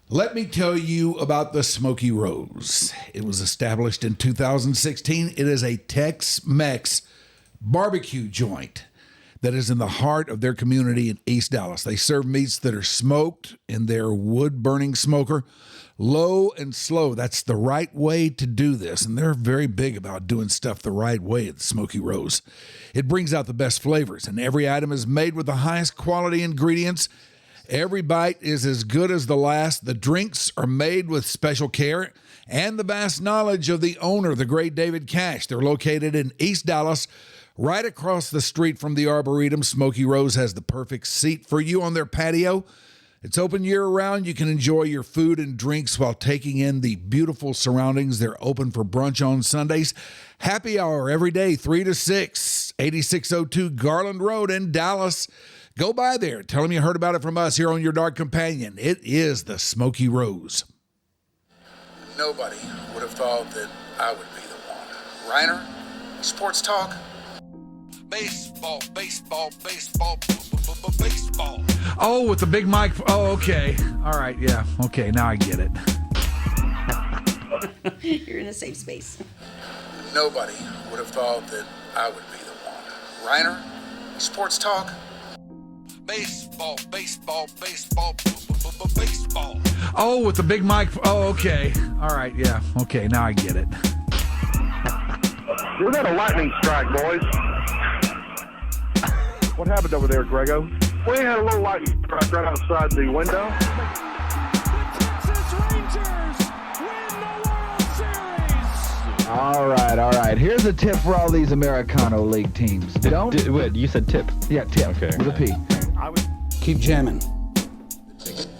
Let me tell you about the Smoky Rose. It was established in 2016. It is a Tex-Mex barbecue joint that is in the heart of their community in East Dallas. They serve meats that are smoked in their wood-burning smoker, low and slow. That's the right way to do this, and they're very big about doing stuff the right way at the Smoky Rose. It brings out the best flavors, and every item is made with the highest quality ingredients. Every bite is as good as the last. The drinks are made with special care and the vast knowledge of the owner, the great David Cash. They're located in East Dallas, right across the street from the Arboretum. Smoky Rose has the perfect seat for you on their patio. It's open year-round. You can enjoy your food and drinks while taking in the beautiful surroundings. They're open for brunch on Sundays. Happy hour every day, 3 to 6, 8602 Garland Road in Dallas. Go by there. Tell them you heard about it from us here on Your Dark Companion. It is the Smoky Rose. Nobody would have thought that I would be the one. Rhyner, sports talk. Baseball, baseball, baseball, baseball. Oh, with the big mic. Oh, okay. All right, yeah. Okay, now I get it. You're in a safe space. Nobody would have thought that I would be the one. Rhyner, sports talk. Baseball, baseball, baseball, baseball. Oh, with the big mic. Oh, okay. All right, yeah. Okay, now I get it. We had a lightning strike, boys. What happened over there, Grego? We had a little lightning strike right outside the window. All right. Here's a tip for all these Americano League teams. Wait, you said tip. Yeah, tip. Okay. With a P. Keep jamming.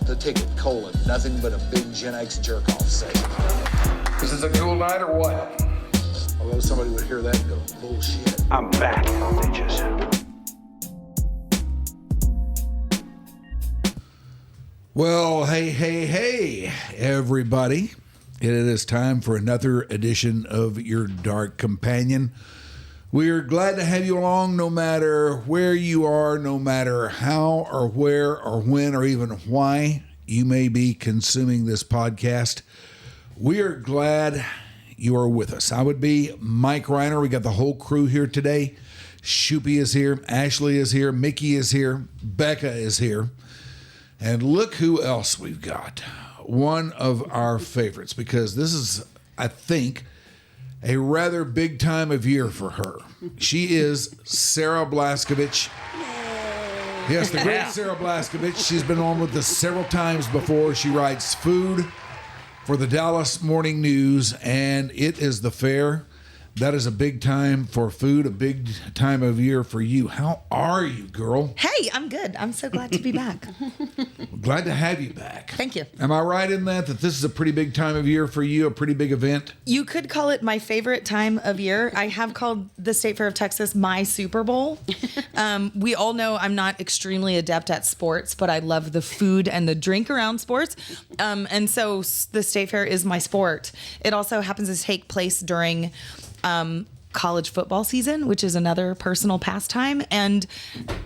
The ticket, colon, nothing but a big Gen X jerk-off say. This is a cool night or what? Although somebody would hear that and go, bullshit. I'm back, bitches. Well, hey, everybody. It is time for another edition of Your Dark Companion. We are glad to have you along no matter where you are, no matter how or where or when or even why you may be consuming this podcast. We are glad you are with us. I would be Mike Rhyner. We got the whole crew here today. Shoopy is here. Ashley is here. Mickey is here. Becca is here. And look who else we've got. One of our favorites, because this is, I think, a rather big time of year for her. She is Sarah Blaskovich. Yes, the great Sarah Blaskovich. She's been on with us several times before. She writes food for the Dallas Morning News, and it is the fair. That is a big time for food, a big time of year for you. How are you, girl? Hey, I'm good. I'm so glad to be back. Glad to have you back. Thank you. Am I right in that this is a pretty big time of year for you, a pretty big event? You could call it my favorite time of year. I have called the State Fair of Texas my Super Bowl. We all know I'm not extremely adept at sports, but I love the food and the drink around sports. And so the State Fair is my sport. It also happens to take place during college football season, which is another personal pastime. And,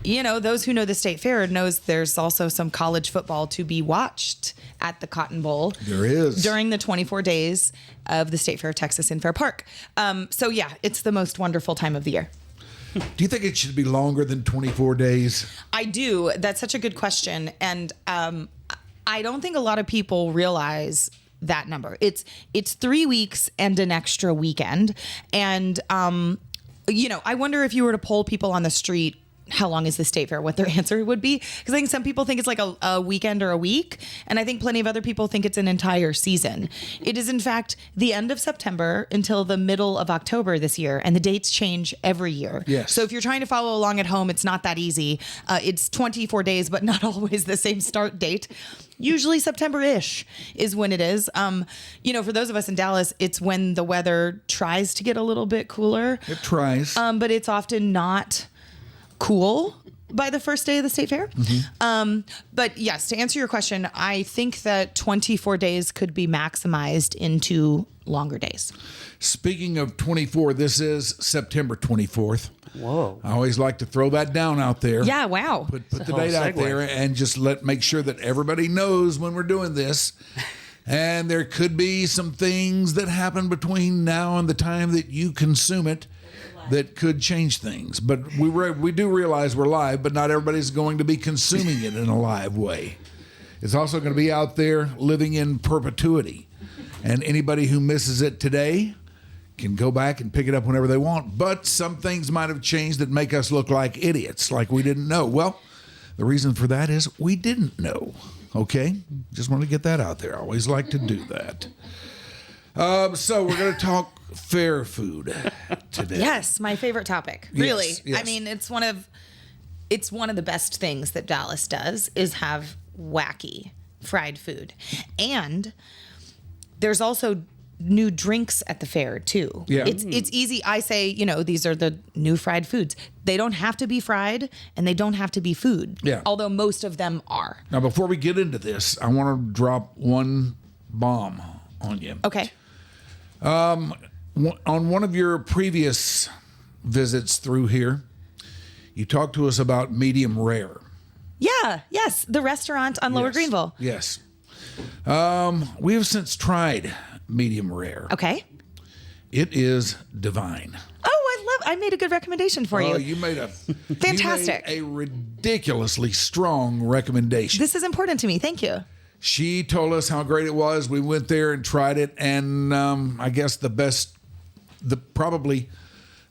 you know, those who know the State Fair knows there's also some college football to be watched at the Cotton Bowl. There is. During the 24 days of the State Fair of Texas in Fair Park. So, yeah, it's the most wonderful time of the year. Do you think it should be longer than 24 days? I do. That's such a good question. And I don't think a lot of people realize that number. It's 3 weeks and an extra weekend. And, you know, I wonder if you were to poll people on the street, how long is the State Fair, what their answer would be. Because I think some people think it's like a weekend or a week. And I think plenty of other people think it's an entire season. It is, in fact, the end of September until the middle of October this year. And the dates change every year. Yes. So if you're trying to follow along at home, it's not that easy. It's 24 days, but not always the same start date. Usually September-ish is when it is. You know, for those of us in Dallas, it's when the weather tries to get a little bit cooler. It tries. But it's often not cool. by the first day of the state fair. But yes, to answer your question, I think that 24 days could be maximized into longer days. Speaking of 24, this is September 24th. Whoa. I always like to throw that down out there. Yeah, wow. Put the hell of a date out segue. there and just make sure that everybody knows when we're doing this. And there could be some things that happen between now and the time that you consume it that could change things. But we do realize we're live, but not everybody's going to be consuming it in a live way. It's also going to be out there living in perpetuity. And anybody who misses it today can go back and pick it up whenever they want. But some things might have changed that make us look like idiots, like we didn't know. Well, the reason for that is we didn't know. Okay? Just want to get that out there. I always like to do that. So we're going to talk fair food today. Yes, my favorite topic. Yes, Really. yes. I mean, it's one of the best things that Dallas does is have wacky fried food. And there's also new drinks at the fair too. Yeah. It's easy. I say, these are the new fried foods. They don't have to be fried and they don't have to be food. Yeah. Although most of them are. Now, before we get into this, I want to drop one bomb on you. Okay. On one of your previous visits through here, you talked to us about medium rare. Yeah. Yes. The restaurant on Lower Yes. Greenville. Yes. We have since tried medium rare. Okay. It is divine. Oh, I made a good recommendation for you. Oh, you made Fantastic. You made a ridiculously strong recommendation. This is important to me. Thank you. She told us how great it was. We went there and tried it, and I guess probably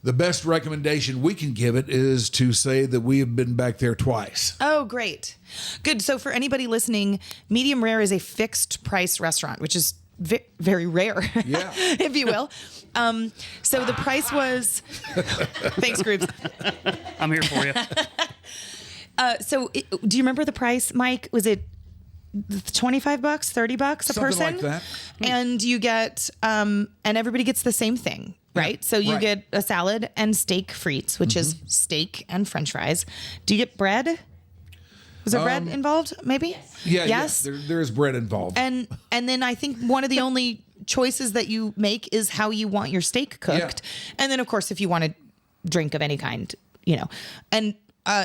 the best recommendation we can give it is to say that we have been back there twice. Oh, great. Good. So for anybody listening, medium rare is a fixed price restaurant, which is very rare, Yeah. if you will. So the price was, thanks, Groups. I'm here for you. Do you remember the price, Mike? Was it $25, $30 a Something person? like that. And you get, and everybody gets the same thing, right? So you right. get a salad and steak frites, which is steak and French fries. Do you get bread? Was there bread involved? Maybe. Yeah, Yes. there is bread involved. And then I think one of the only choices that you make is how you want your steak cooked. Yeah. And then, of course, if you want a drink of any kind, And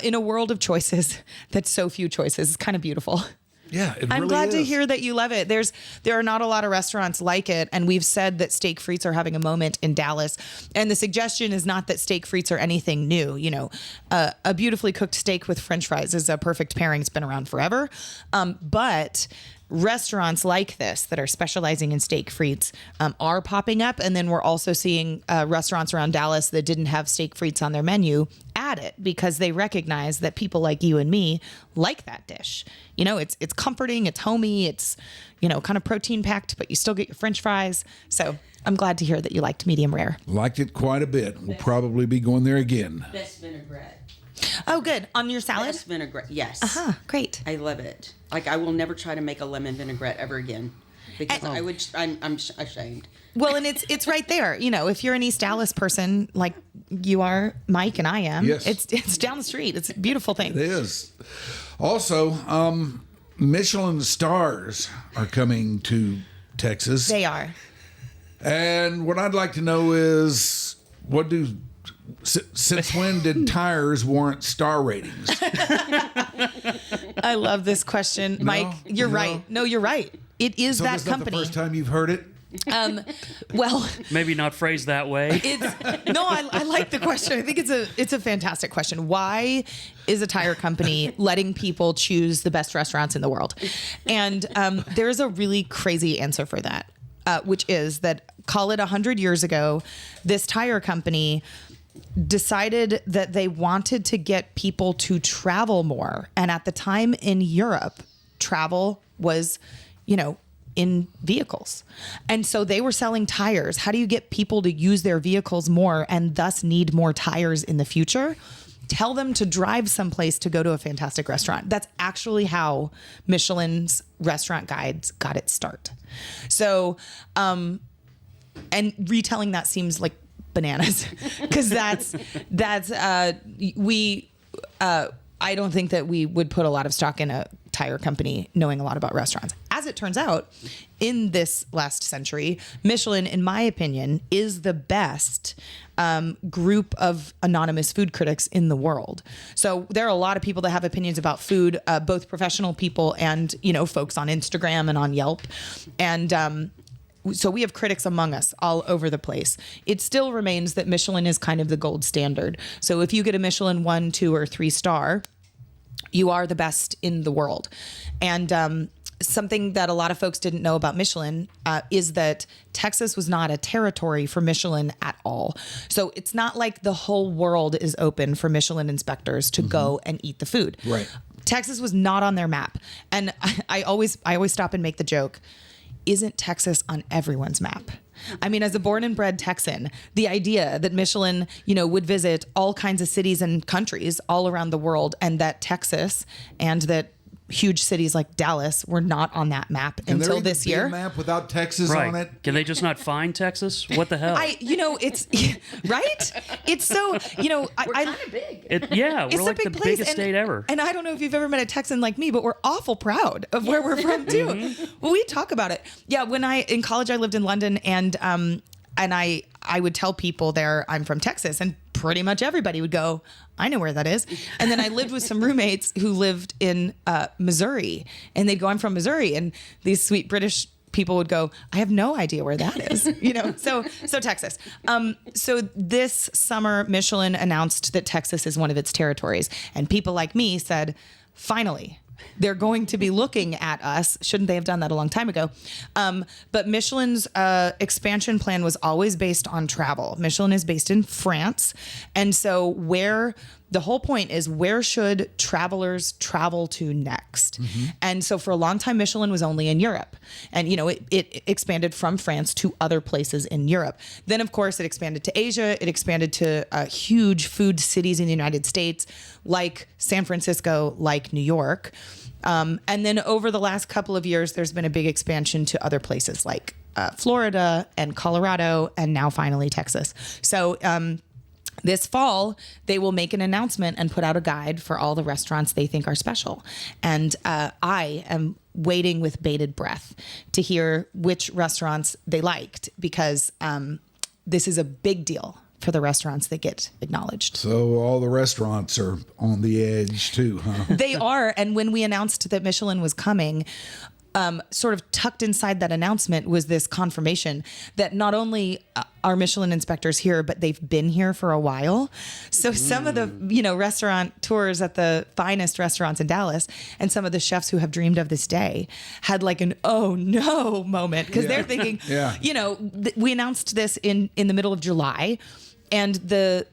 in a world of choices, that's so few choices, it's kind of beautiful. Yeah, it I'm really glad to is. hear that you love it. There are not a lot of restaurants like it, and we've said that steak frites are having a moment in Dallas. And the suggestion is not that steak frites are anything new. A beautifully cooked steak with French fries is a perfect pairing. It's been around forever. But restaurants like this that are specializing in steak frites are popping up, and then we're also seeing restaurants around Dallas that didn't have steak frites on their menu add it because they recognize that people like you and me like that dish. It's comforting, it's homey, it's kind of protein packed, but you still get your French fries. So I'm glad to hear that you liked medium rare. Liked it quite a bit. We'll probably be going there again. Best vinaigrette. Oh, good. On your salad? Best vinaigrette. Yes. Great. I love it. Like I will never try to make a lemon vinaigrette ever again because I'm ashamed. Well, and it's right there. If you're an East Dallas person like you are, Mike and I am, Yes. it's down the street. It's a beautiful thing. It is. Also, Michelin stars are coming to Texas. They are. And what I'd like to know is, since when did tires warrant star ratings? I love this question, Mike. You're No? right. No, you're right. It is So that this is not company. the first time you've heard it? Well, Maybe not phrased that way. I like the question. I think it's a fantastic question. Why is a tire company letting people choose the best restaurants in the world? And there's a really crazy answer for that, which is that, call it 100 years ago, this tire company decided that they wanted to get people to travel more. And at the time in Europe, travel was, in vehicles. And so they were selling tires. How do you get people to use their vehicles more and thus need more tires in the future? Tell them to drive someplace to go to a fantastic restaurant. That's actually how Michelin's restaurant guides got its start. So, and retelling that seems like bananas because I don't think that we would put a lot of stock in a tire company knowing a lot about restaurants. As it turns out, in this last century, Michelin, in my opinion, is the best group of anonymous food critics in the world. So there are a lot of people that have opinions about food, both professional people and, folks on Instagram and on Yelp. And so we have critics among us all over the place. It still remains that Michelin is kind of the gold standard. So if you get a Michelin 1, 2, or 3 star, you are the best in the world. And something that a lot of folks didn't know about Michelin is that Texas was not a territory for Michelin at all. So it's not like the whole world is open for Michelin inspectors to go and eat the food. Right. Texas was not on their map. And I always stop and make the joke, isn't Texas on everyone's map? I mean, as a born and bred Texan, the idea that Michelin, would visit all kinds of cities and countries all around the world, and that Texas and that huge cities like Dallas were not on that map until this year. A map without Texas on it? Can they just not find Texas? What the hell? It's right. It's so, We're kind of big. We're like the big place. biggest state ever. And I don't know if you've ever met a Texan like me, but we're awful proud of where we're from too. Well, we talk about it. Yeah. When in college, I lived in London, and I would tell people there I'm from Texas, and pretty much everybody would go, I know where that is. And then I lived with some roommates who lived in Missouri, and they'd go, I'm from Missouri. And these sweet British people would go, I have no idea where that is. So Texas. So this summer, Michelin announced that Texas is one of its territories. And people like me said, finally, they're going to be looking at us. Shouldn't they have done that a long time ago? But Michelin's expansion plan was always based on travel. Michelin is based in France. And so the whole point is, where should travelers travel to next? And so for a long time, Michelin was only in Europe. And, it expanded from France to other places in Europe. Then, of course, it expanded to Asia. It expanded to huge food cities in the United States, like San Francisco, like New York. And then over the last couple of years, there's been a big expansion to other places like Florida and Colorado, and now finally Texas. So this fall, they will make an announcement and put out a guide for all the restaurants they think are special. And I am waiting with bated breath to hear which restaurants they liked, because this is a big deal for the restaurants that get acknowledged. So all the restaurants are on the edge too, huh? They are. And when we announced that Michelin was coming, sort of tucked inside that announcement was this confirmation that not only are Michelin inspectors here, but they've been here for a while. So some of the, restaurant tours at the finest restaurants in Dallas, and some of the chefs who have dreamed of this day had like an, oh no moment. Cause they're thinking, we announced this in the middle of July, and the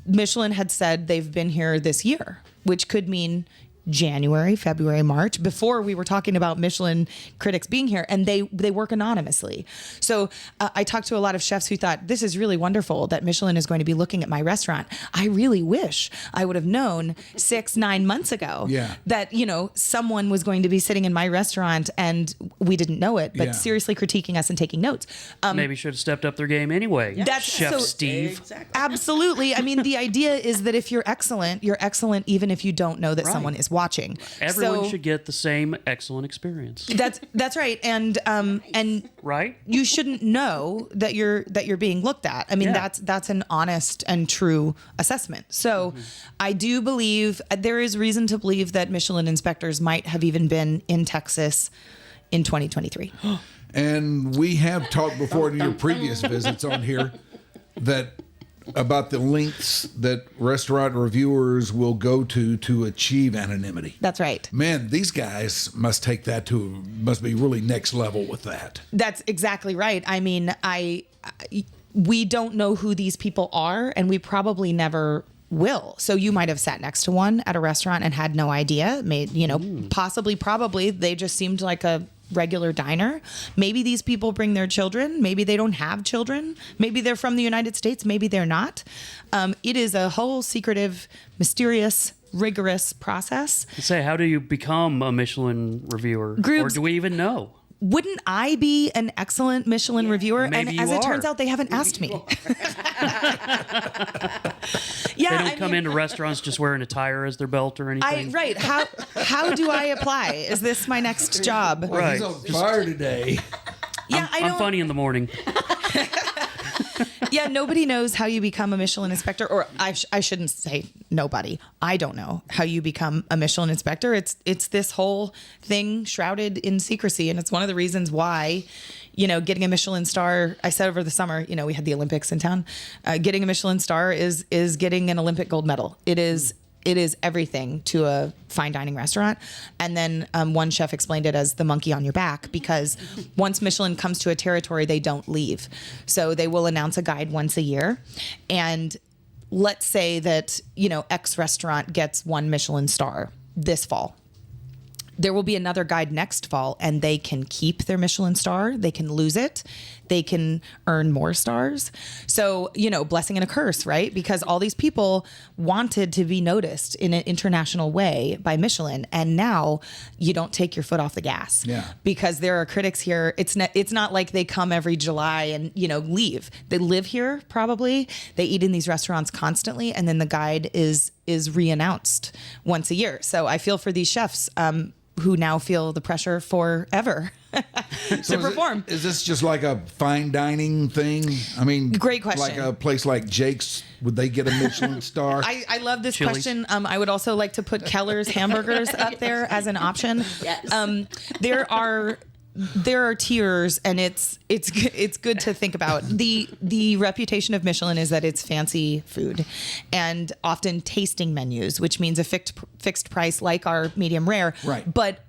Michelin had said they've been here this year, which could mean January, February, March, before we were talking about Michelin critics being here, and they work anonymously. So I talked to a lot of chefs who thought, this is really wonderful that Michelin is going to be looking at my restaurant. I really wish I would have known 6-9 months ago that, someone was going to be sitting in my restaurant and we didn't know it, but seriously critiquing us and taking notes. Maybe should have stepped up their game anyway. That's Chef Steve. Exactly. Absolutely. I mean, the idea is that if you're excellent even if you don't know that someone is watching. Everyone should get the same excellent experience. That's right. And right? You shouldn't know that you're being looked at. I mean, that's an honest and true assessment. So I do believe there is reason to believe that Michelin inspectors might have even been in Texas in 2023. And we have talked before in your previous visits on here about the lengths that restaurant reviewers will go to achieve anonymity. That's right. Man, these guys must be really next level with that. That's exactly right. I mean, we don't know who these people are, and we probably never will. So you might have sat next to one at a restaurant and had no idea. Possibly, probably, they just seemed like a regular diner. Maybe these people bring their children. Maybe they don't have children. Maybe they're from the United States. Maybe they're not. It is a whole secretive, mysterious, rigorous process. Say, how do you become a Michelin reviewer? Or do we even know? wouldn't I be an excellent Michelin reviewer? Maybe And you as it turns are. out, they haven't asked me. They don't come into restaurants just wearing a tire as their belt or anything. Right. How do I apply? Is this my next job? Well, he's Right. on fire today. Yeah, I'm funny in the morning. Yeah, nobody knows how you become a Michelin inspector, or I shouldn't say nobody. I don't know how you become a Michelin inspector. It's this whole thing shrouded in secrecy, and it's one of the reasons why, getting a Michelin star. I said over the summer, we had the Olympics in town. Getting a Michelin star is getting an Olympic gold medal. It is everything to a fine dining restaurant. And then one chef explained it as the monkey on your back, because once Michelin comes to a territory, they don't leave. So they will announce a guide once a year. And let's say that, X restaurant gets 1 Michelin star this fall. There will be another guide next fall, and they can keep their Michelin star. They can lose it. They can earn more stars. So, blessing and a curse, right? Because all these people wanted to be noticed in an international way by Michelin. And now you don't take your foot off the gas. Yeah. Because there are critics here. It's not like they come every July and, leave. They live here probably. They eat in these restaurants constantly. And then the guide is re-announced once a year. So I feel for these chefs, who now feel the pressure forever to perform. Is this just like a fine dining thing? I mean, Great question. Like a place like Jake's, would they get a Michelin star? I love this Chili's. question. I would also like to put Keller's hamburgers up there as an option. Yes. There are tiers, and it's good to think about. The reputation of Michelin is that it's fancy food, and often tasting menus, which means a fixed price like our medium rare, Right. but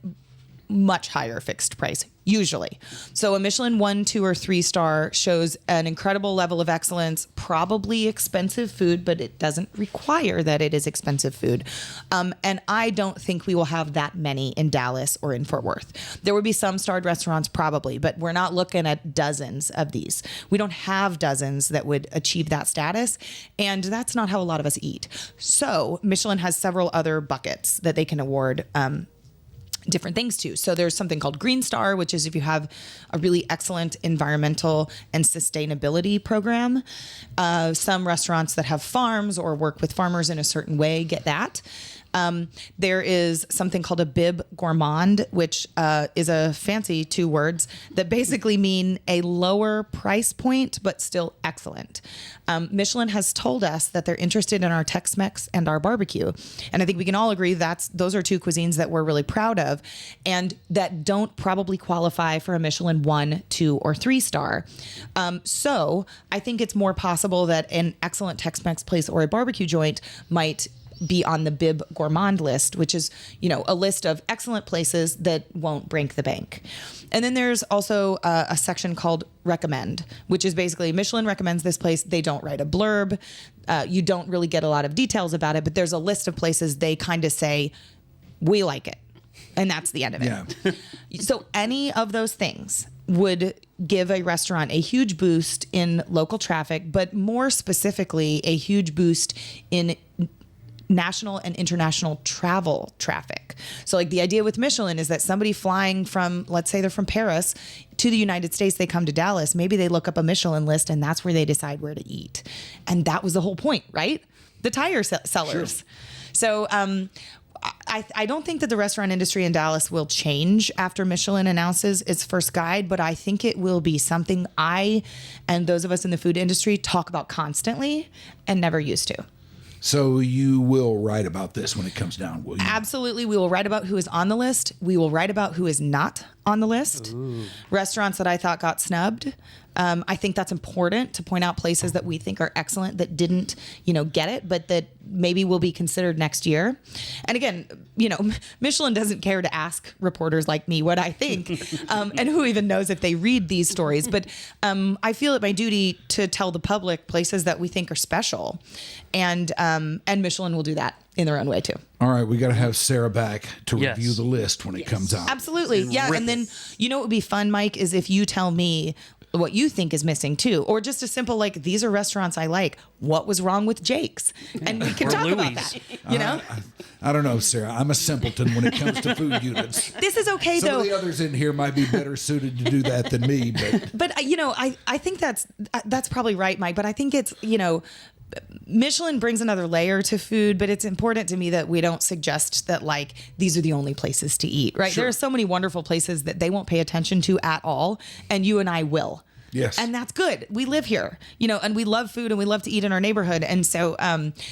much higher fixed price usually. So a Michelin 1, 2, or 3 star shows an incredible level of excellence, probably expensive food, but it doesn't require that it is expensive food. And I don't think we will have that many in Dallas or in Fort Worth. There would be some starred restaurants probably, but we're not looking at dozens of these. We don't have dozens that would achieve that status, and that's not how a lot of us eat. So Michelin has several other buckets that they can award different things to. So there's something called Green Star, which is if you have a really excellent environmental and sustainability program. Some restaurants that have farms or work with farmers in a certain way get that. There is something called a Bib Gourmand, which is a fancy 2 words that basically mean a lower price point, but still excellent. Michelin has told us that they're interested in our Tex-Mex and our barbecue. And I think we can all agree those are 2 cuisines that we're really proud of, and that don't probably qualify for a Michelin 1, 2, or 3 star. So I think it's more possible that an excellent Tex-Mex place or a barbecue joint might be on the Bib Gourmand list, which is, a list of excellent places that won't break the bank. And then there's also a section called Recommend, which is basically Michelin recommends this place. They don't write a blurb. You don't really get a lot of details about it, but there's a list of places they kind of say, we like it. And that's the end of it. Yeah. So any of those things would give a restaurant a huge boost in local traffic, but more specifically, a huge boost in national and international travel traffic. So like the idea with Michelin is that somebody flying from, let's say they're from Paris to the United States, they come to Dallas, maybe they look up a Michelin list and that's where they decide where to eat. And that was the whole point, right? The tire sellers. Sure. So I don't think that the restaurant industry in Dallas will change after Michelin announces its first guide, but I think it will be something I and those of us in the food industry talk about constantly and never used to. So you will write about this when it comes down, will you? Absolutely. We will write about who is on the list. We will write about who is not on the list. Ooh. Restaurants that I thought got snubbed. I think that's important to point out places that we think are excellent that didn't, get it, but that maybe will be considered next year. And again, Michelin doesn't care to ask reporters like me what I think, and who even knows if they read these stories. But I feel it my duty to tell the public places that we think are special, and Michelin will do that in their own way too. All right, we got to have Sarah back to Yes. review the list when it comes out. Absolutely. Yeah. And then, what would be fun, Mike, is if you tell me, what you think is missing too, or just a simple like, these are restaurants I like. What was wrong with Jake's? And we can talk about that. You know, I don't know, Sarah. I'm a simpleton when it comes to food units. This is okay Some though. of the others in here might be better suited to do that than me, But you know, I think that's probably right, Mike. But I think it's, you know, Michelin brings another layer to food, but it's important to me that we don't suggest that like these are the only places to eat, right? Sure. There are so many wonderful places that they won't pay attention to at all, and you and I will. Yes. And that's good. We live here, you know, and we love food and we love to eat in our neighborhood. And so,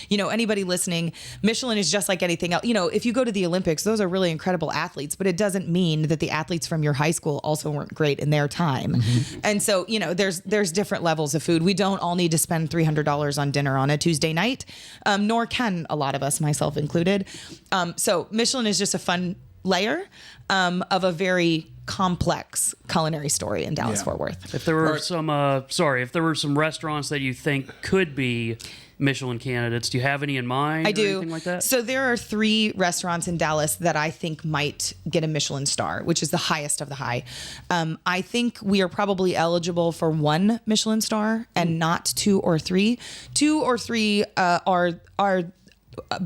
you know, anybody listening, Michelin is just like anything else. You know, if you go to the Olympics, those are really incredible athletes, but it doesn't mean that the athletes from your high school also weren't great in their time. Mm-hmm. And so, you know, there's different levels of food. We don't all need to spend $300 on dinner on a Tuesday night, nor can a lot of us, myself included. So Michelin is just a fun layer of a very complex culinary story in Dallas-Fort Worth. If there were if there were some restaurants that you think could be Michelin candidates, do you have any in mind? I or do. Anything like that? So there are 3 restaurants in Dallas that I think might get a Michelin star, which is the highest of the high. I think we are probably eligible for 1 Michelin star and not 2 or 3. 2 or 3 are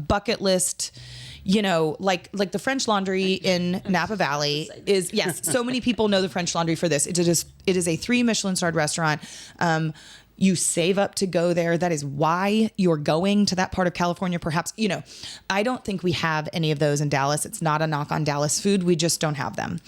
bucket list. You know, like the French Laundry in Napa Valley is, yes, so many people know the French Laundry for this. It is a 3 Michelin starred restaurant. You save up to go there. That is why you're going to that part of California, perhaps. You know, I don't think we have any of those in Dallas. It's not a knock on Dallas food. We just don't have them.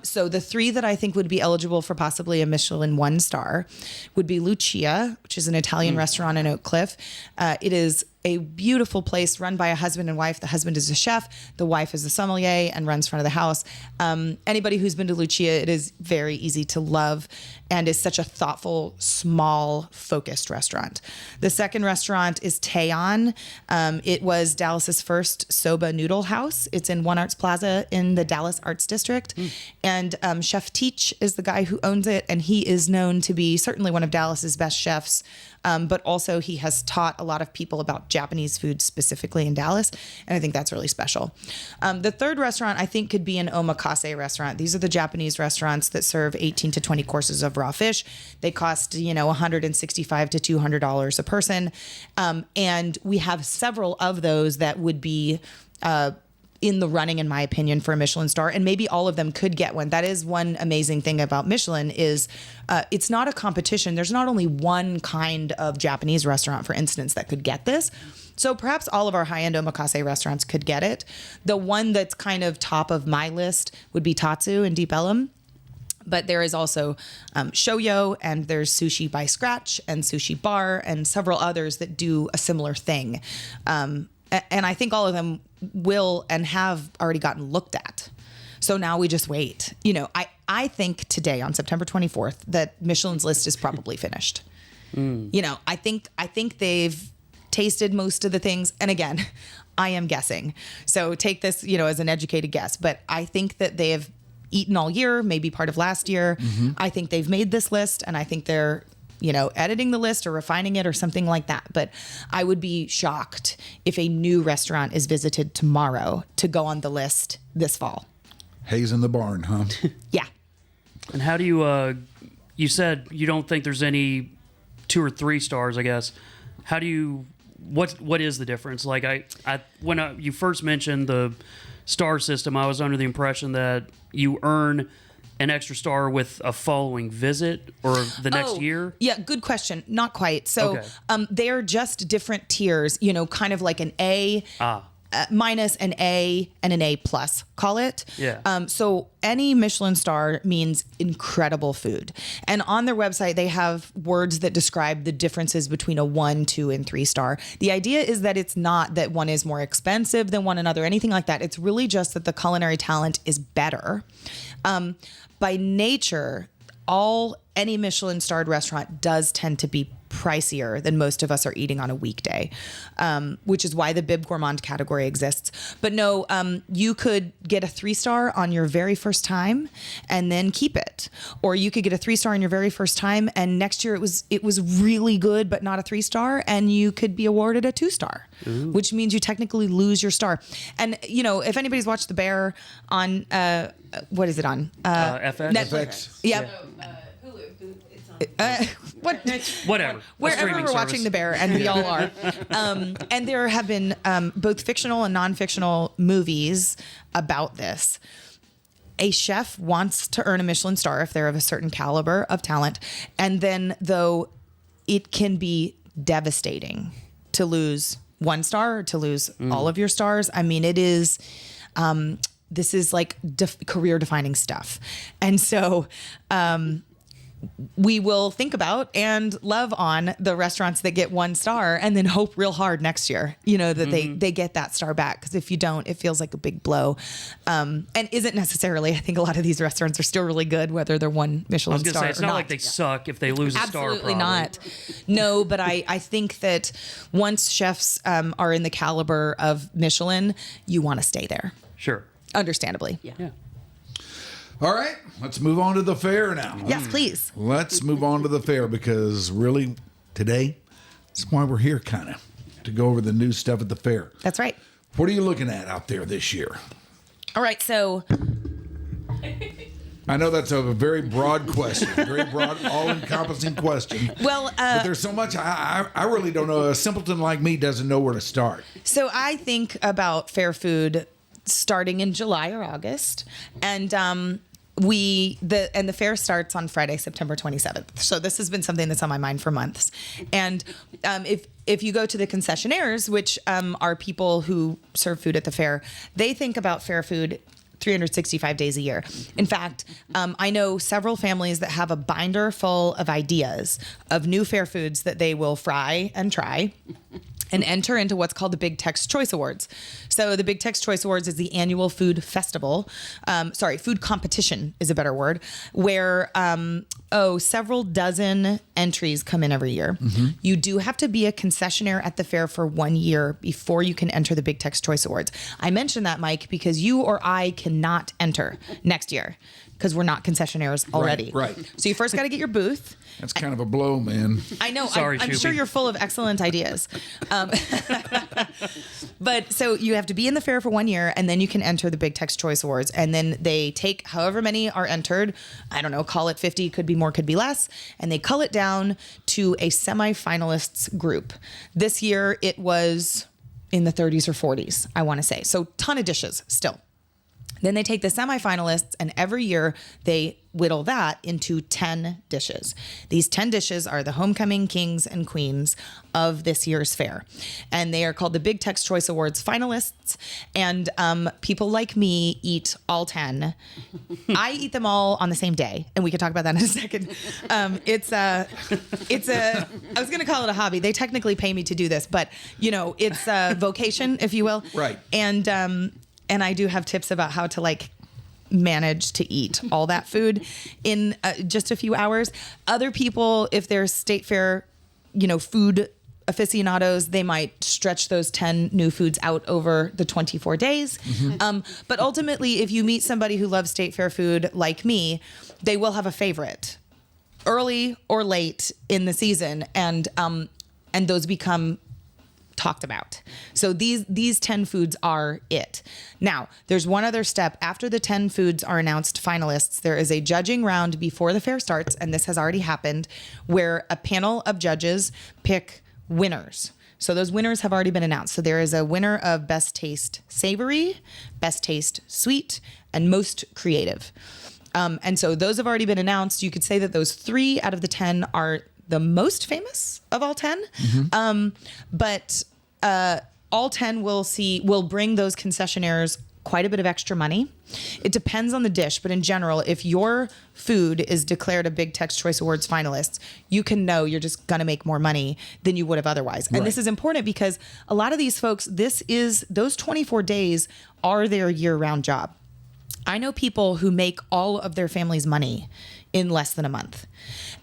So the 3 that I think would be eligible for possibly a Michelin 1 star would be Lucia, which is an Italian restaurant in Oak Cliff. It is a beautiful place run by a husband and wife. The husband is a chef. The wife is a sommelier and runs front of the house. Anybody who's been to Lucia, it is very easy to love and is such a thoughtful, small, focused restaurant. The second restaurant is Teon. It was Dallas's first soba noodle house. It's in One Arts Plaza in the Dallas Arts District. And Chef Teach is the guy who owns it. And he is known to be certainly one of Dallas's best chefs. But also he has taught a lot of people about Japanese food specifically in Dallas. And I think that's really special. The third restaurant I think could be an omakase restaurant. These are the Japanese restaurants that serve 18 to 20 courses of raw fish. They cost, you know, $165 to $200 a person. And we have several of those that would be, in the running, in my opinion, for a Michelin star, and maybe all of them could get one. That is one amazing thing about Michelin is it's not a competition. There's not only one kind of Japanese restaurant, for instance, that could get this. So perhaps all of our high-end omakase restaurants could get it. The one that's kind of top of my list would be Tatsu in Deep Ellum. But there is also Shoyo, and there's Sushi by Scratch and Sushi Bar and several others that do a similar thing. And I think all of them will and have already gotten looked at. So now we just wait. You know, I think today on September 24th that Michelin's list is probably finished. You know, I think they've tasted most of the things. And again, I am guessing. So take this, you know, as an educated guess. But I think that they have eaten all year, maybe part of last year. Mm-hmm. I think they've made this list, and I think they're, you know, editing the list or refining it or something like that. But I would be shocked if a new restaurant is visited tomorrow to go on the list this fall. Hayes in the barn, huh? Yeah. And how do you, you said you don't think there's any 2 or 3 stars, I guess. How do you, what is the difference? Like when you first mentioned the star system, I was under the impression that you earn an extra star with a following visit or the next year? Yeah, good question. Not quite. So they're just different tiers, you know, kind of like an A minus, an A, and an A plus, call it. Yeah. So any Michelin star means incredible food. And on their website, they have words that describe the differences between a 1, 2, and 3 star. The idea is that it's not that one is more expensive than one another, anything like that. It's really just that the culinary talent is better. By nature, any Michelin starred restaurant does tend to be pricier than most of us are eating on a weekday, which is why the Bib Gourmand category exists. But no, you could get a 3-star on your very first time and then keep it. Or you could get a 3-star on your very first time and next year it was really good, but not a 3-star, and you could be awarded a 2-star, which means you technically lose your star. And, you know, if anybody's watched The Bear on, what is it on? FX? Netflix. Yep. Hulu. It's What? Whatever. Wherever streaming we're watching service. The Bear, and we all are. And there have been both fictional and non-fictional movies about this. A chef wants to earn a Michelin star if they're of a certain caliber of talent. And then, though, it can be devastating to lose one star or to lose all of your stars. I mean, it is... this is like career-defining stuff. And so we will think about and love on the restaurants that get 1 star and then hope real hard next year, that they get that star back. Because if you don't, it feels like a big blow. And isn't necessarily, I think a lot of these restaurants are still really good, whether they're 1 Michelin star or not. I was going to say, it's not like they suck if they lose a star. Absolutely Probably. not. No, but I think that once chefs are in the caliber of Michelin, you want to stay there. Sure. Understandably. Yeah. All right, let's move on to the fair now. Yes, please. Let's move on to the fair because really today, that's why we're here, kind of, to go over the new stuff at the fair. That's right. What are you looking at out there this year? All right, so I know that's a very broad question, very broad, all-encompassing question. Well, but there's so much I really don't know. A simpleton like me doesn't know where to start. so I think about fair food starting in July or August, and the fair starts on Friday, September 27th. So this has been something that's on my mind for months. And if you go to the concessionaires, which are people who serve food at the fair, they think about fair food 365 days a year. In fact, I know several families that have a binder full of ideas of new fair foods that they will fry and try and enter into what's called the Big Tex Choice Awards. So the Big Tex Choice Awards is the annual food festival. Food competition is a better word, where several dozen entries come in every year. Mm-hmm. You do have to be a concessionaire at the fair for 1 year before you can enter the Big Tex Choice Awards. I mentioned that, Mike, because you or I cannot enter next year because we're not concessionaires already. Right. So you first got to get your booth. That's kind of a blow, man. I know. Sorry, I'm Shoopy. sure you're full of excellent ideas. But so you have to be in the fair for 1 year, and then you can enter the Big Tex Choice Awards. And then they take however many are entered, I don't know, call it 50, could be more, could be less, and they cull it down to a semifinalists group. This year it was in the 30s or 40s, I want to say. So ton of dishes still. Then they take the semifinalists, and every year they whittle that into 10 dishes. These 10 dishes are the homecoming kings and queens of this year's fair. And they are called the Big Tex Choice Awards finalists. And people like me eat all 10. I eat them all on the same day. And we can talk about that in a second. I was going to call it a hobby. They technically pay me to do this, but it's a vocation, if you will. Right. And I do have tips about how to manage to eat all that food in just a few hours. Other people, if they're state fair, food aficionados, they might stretch those 10 new foods out over the 24 days. Mm-hmm. But ultimately, if you meet somebody who loves state fair food like me, they will have a favorite early or late in the season. And those become talked about. So these 10 foods are it. Now, there's one other step. After the 10 foods are announced finalists, there is a judging round before the fair starts, and this has already happened, where a panel of judges pick winners. So those winners have already been announced. So there is a winner of Best Taste Savory, Best Taste Sweet, and Most Creative. And so those have already been announced. You could say that those 3 out of the 10 are the most famous of all 10. Mm-hmm. But all 10 will bring those concessionaires quite a bit of extra money. It depends on the dish, but in general, if your food is declared a Big Tex Choice Awards finalist, you can know you're just going to make more money than you would have otherwise. And This is important because a lot of these folks, those 24 days are their year-round job. I know people who make all of their family's money in less than a month.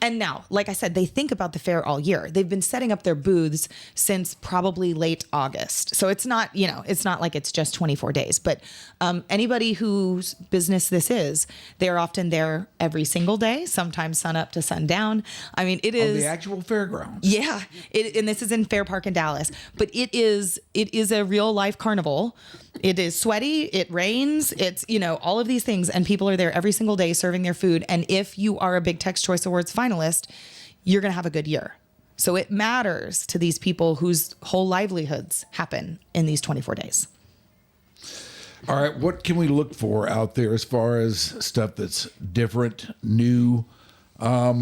And now, like I said, they think about the fair all year. They've been setting up their booths since probably late August. So it's not like it's just 24 days. But anybody whose business this is, they're often there every single day, sometimes sun up to sundown. I mean, it is... On the actual fairgrounds. Yeah. And this is in Fair Park in Dallas. But it is a real life carnival. It is sweaty. It rains. It's, all of these things, and people are there every single day serving their food. And if you are a Big Tex Choice Awards finalist, you're going to have a good year. So it matters to these people whose whole livelihoods happen in these 24 days. All right, what can we look for out there as far as stuff that's different, new, a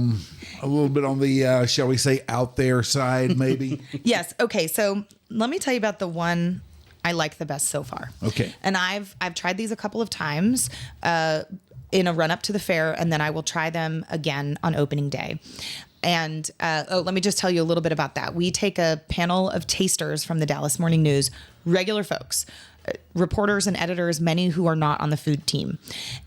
little bit on the, shall we say, out there side, maybe? Yes. Okay. So let me tell you about the one I like the best so far. Okay. And I've tried these a couple of times in a run up to the fair, and then I will try them again on opening day. And let me just tell you a little bit about that. We take a panel of tasters from the Dallas Morning News, regular folks, reporters and editors, many who are not on the food team.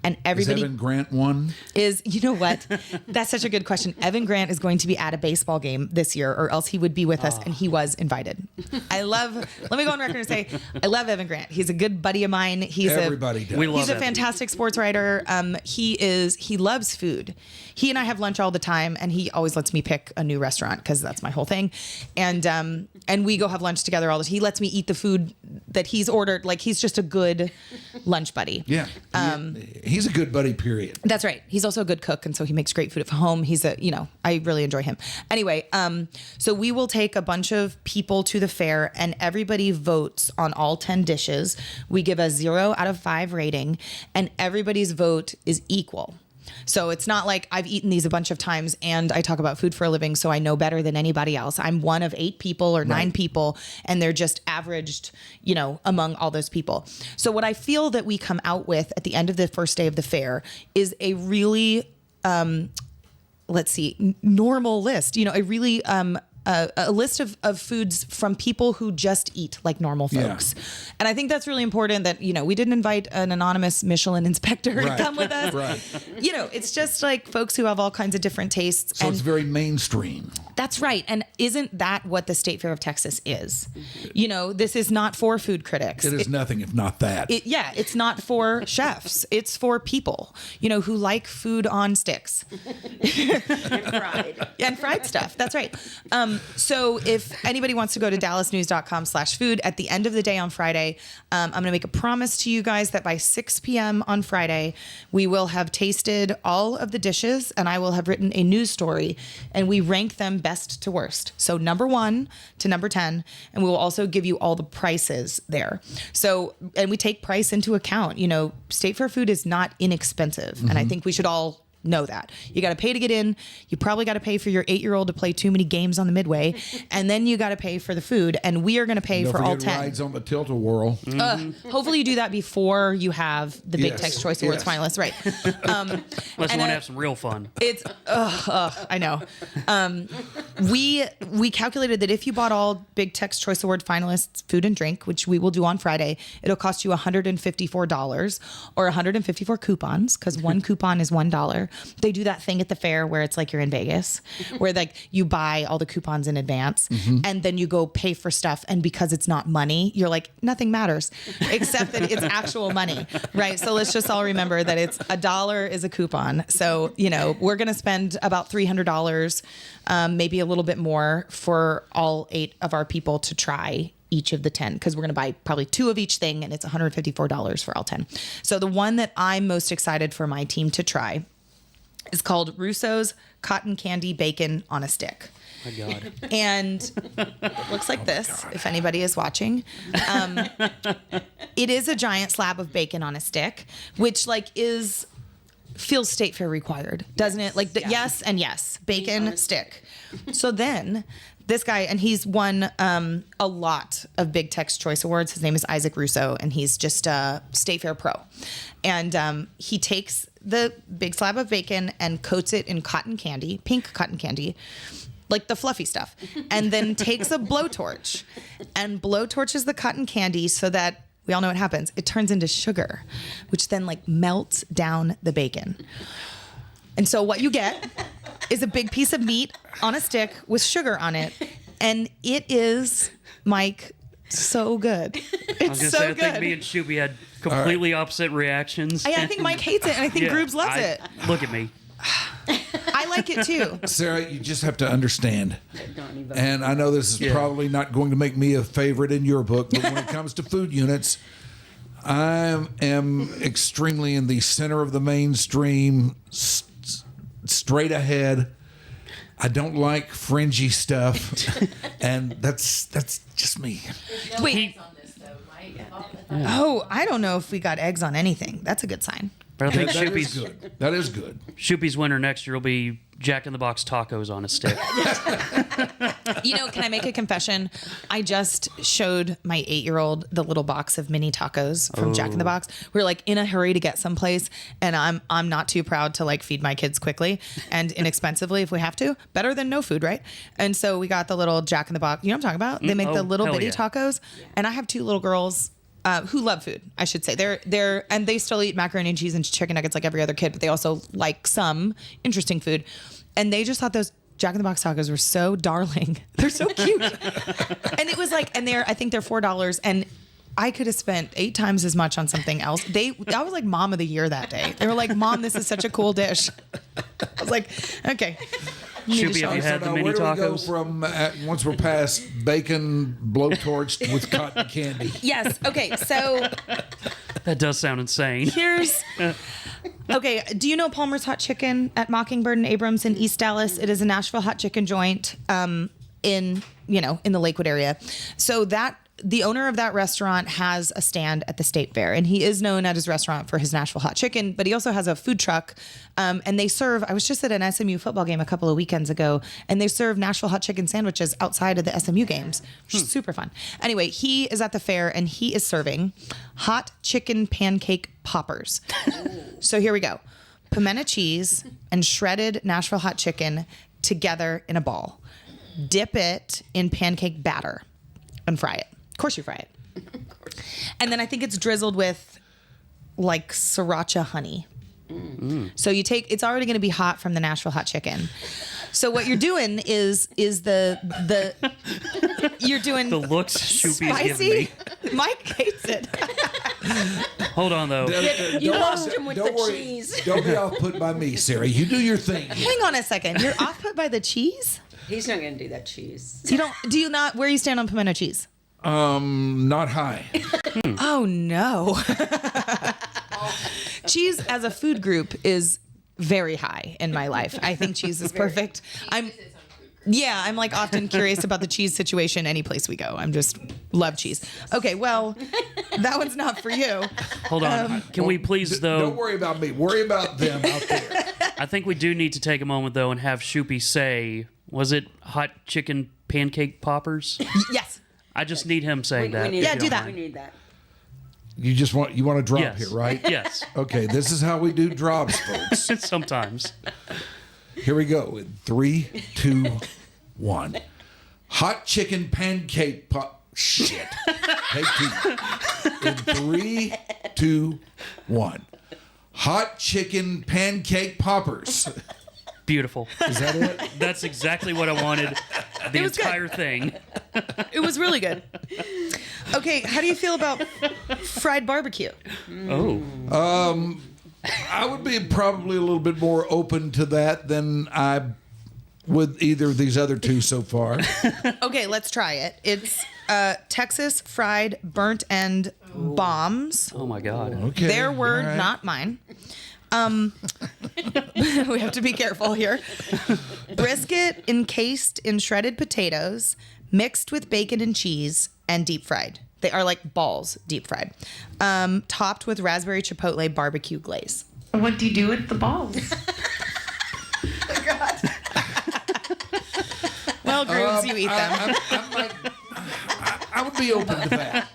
And everybody Is Evan Grant one? You know what? That's such a good question. Evan Grant is going to be at a baseball game this year, or else he would be with us, and he was invited. Let me go on record and say, I love Evan Grant. He's a good buddy of mine. Everybody does. He's a fantastic sports writer. He loves food. He and I have lunch all the time, and he always lets me pick a new restaurant because that's my whole thing. And we go have lunch together all the time. He lets me eat the food that he's ordered. Like, he's just a good lunch buddy. Yeah. He's a good buddy, period. That's right. He's also a good cook, and so he makes great food at home. I really enjoy him. Anyway, so we will take a bunch of people to the fair, and everybody votes on all 10 dishes. We give a 0 out of 5 rating, and everybody's vote is equal. So it's not like I've eaten these a bunch of times and I talk about food for a living, so I know better than anybody else. I'm one of 8 people or 9 people, and they're just averaged, among all those people. So what I feel that we come out with at the end of the first day of the fair is a really, normal list, a really, a list of foods from people who just eat like normal folks. Yeah. And I think that's really important that, we didn't invite an anonymous Michelin inspector to come with us. Right. It's just like folks who have all kinds of different tastes. So it's very mainstream. That's right. And isn't that what the State Fair of Texas is? This is not for food critics. It is nothing if not that. It's not for chefs. It's for people, who like food on sticks. And fried stuff. That's right. So if anybody wants to go to dallasnews.com/food at the end of the day on Friday, I'm going to make a promise to you guys that by 6 p.m. on Friday, we will have tasted all of the dishes, and I will have written a news story, and we rank them best to worst. So number 1 to number 10, and we will also give you all the prices there. So, and we take price into account. State Fair food is not inexpensive, and I think we should all know that. You got to pay to get in. You probably got to pay for your 8-year-old to play too many games on the midway, and then you got to pay for the food. And we are going to pay for all 10. Rides on the tilt-a-whirl. Hopefully, you do that before you have the Big Tex Choice Awards finalists, right? Unless you want to have some real fun. I know. We calculated that if you bought all Big Tex Choice Award finalists food and drink, which we will do on Friday, it'll cost you $154 or 154 coupons, because one coupon is $1. They do that thing at the fair where it's like you're in Vegas, where like you buy all the coupons in advance and then you go pay for stuff. And because it's not money, you're like, nothing matters except that it's actual money, right? So let's just all remember that it's $1 is a coupon. So, we're going to spend about $300, maybe a little bit more for all 8 of our people to try each of the 10, because we're going to buy probably 2 of each thing, and it's $154 for all 10. So the one that I'm most excited for my team to try is called Russo's Cotton Candy Bacon on a Stick. My God. And it looks like this, if anybody is watching. It is a giant slab of bacon on a stick, which feels State Fair required, doesn't it? Yes and yes, bacon stick. So then this guy, and he's won a lot of Big Tex Choice Awards. His name is Isaac Russo, and he's just a State Fair pro. And he takes the big slab of bacon and coats it in cotton candy, pink cotton candy, like the fluffy stuff, and then takes a blowtorch and blowtorches the cotton candy so that, we all know what happens, it turns into sugar, which then melts down the bacon. And so what you get is a big piece of meat on a stick with sugar on it. And it is, Mike, so good. It's so good. I think me and Shuby had completely opposite reactions. I think Mike hates it, and I think Groobs loves it. Look at me. I like it too. Sarah, you just have to understand. And I know this is probably not going to make me a favorite in your book, but when it comes to food units, I am extremely in the center of the mainstream, straight ahead. I don't like fringy stuff, and that's just me. Wait. Oh, I don't know if we got eggs on anything. That's a good sign. But I think That is good. That is good. Shoopy's winner next year will be Jack in the Box tacos on a stick. You know, can I make a confession? I just showed my 8-year-old the little box of mini tacos from Jack in the Box. We're like in a hurry to get someplace, and I'm not too proud to like feed my kids quickly and inexpensively if we have to. Better than no food, right? And so we got the little Jack in the Box. You know what I'm talking about? They make the little hell bitty yeah. tacos, and I have 2 little girls. Who love food, I should say. They're and they still eat macaroni and cheese and chicken nuggets like every other kid, but they also like some interesting food. And they just thought those Jack in the Box tacos were so darling. They're so cute. And it was like, and I think they're $4, and I could have spent 8 times as much on something else. I was like mom of the year that day. They were like, Mom, this is such a cool dish. I was like, okay. Shoopy, have you had the mini where do we go tacos? from once we're past bacon blowtorched with cotton candy? Yes. Okay. So That does sound insane. here's. Okay. Do you know Palmer's Hot Chicken at Mockingbird and Abrams in East Dallas? It is a Nashville hot chicken joint in the Lakewood area. So the owner of that restaurant has a stand at the State Fair, and he is known at his restaurant for his Nashville hot chicken, but he also has a food truck, and they serve, I was just at an SMU football game a couple of weekends ago, and they serve Nashville hot chicken sandwiches outside of the SMU games, which is super fun. Anyway, he is at the fair, and he is serving hot chicken pancake poppers. So here we go. Pimento cheese and shredded Nashville hot chicken together in a ball. Dip it in pancake batter and fry it. Of course you fry it. And then I think it's drizzled with like sriracha honey. So you take, it's already going to be hot from the Nashville hot chicken. So what you're doing is the you're doing The looks Shoopy's giving me. spicy. Mike hates it. Hold on, though. You lost him with Don't the worry. cheese. Don't be off put by me, Sarah. You do your thing. Hang on a second. You're off put by the cheese? He's not going to do that cheese. Do you not, where you stand on pimento cheese? Not high. Oh no. Cheese as a food group is very high in my life. I think cheese is perfect. I'm like often curious about the cheese situation any place we go. I'm just love cheese. Okay, well, that one's not for you. Hold on. Can we please, though? Don't worry about me. Worry about them out there. I think we do need to take a moment, though, and have Shoopy say, was it hot chicken pancake poppers? Yes. I just need him saying that. We need if Yeah, you do don't that. We mind. need that. You want to drop Yes. here, right? Yes. Okay, this is how we do drops, folks. Sometimes. Here we go. In 3, 2, 1. Hot chicken pancake pop. Shit. Take 2. In 3, 2, 1. Hot chicken pancake poppers. Beautiful. Is that it? That's exactly what I wanted. The was good. entire thing. It was really good. Okay, how do you feel about fried barbecue? Oh. I would be probably a little bit more open to that than I would either of these other two so far. Okay, let's try it. It's Texas fried burnt end bombs. Oh, my God. Okay. Their word, all right. not mine. We have to be careful here. Brisket encased in shredded potatoes, mixed with bacon and cheese, and deep fried. They are like balls, deep fried. Topped with raspberry chipotle barbecue glaze. What do you do with the balls? Oh, God. Well, Grooves, you eat them. I would be open to that.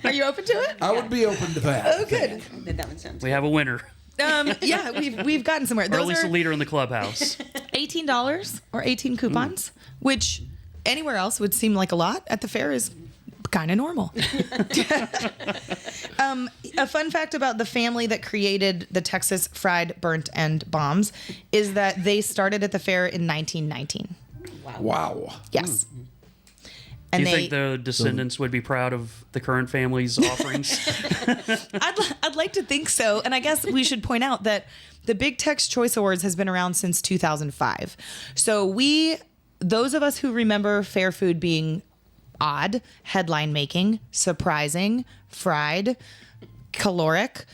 Are you open to it? I would be open to that. Oh, good. That one sounds We have a winner. Yeah, we've gotten somewhere. Or at Those least are a leader in the clubhouse. $18 or 18 coupons, which anywhere else would seem like a lot. At the fair is kind of normal. A fun fact about the family that created the Texas fried burnt end bombs is that they started at the fair in 1919. Wow. Yes. Do And you think the descendants would be proud of the current family's offerings? I'd like to think so. And I guess we should point out that the Big Tex Choice Awards has been around since 2005. So those of us who remember fair food being odd, headline making, surprising, fried, caloric.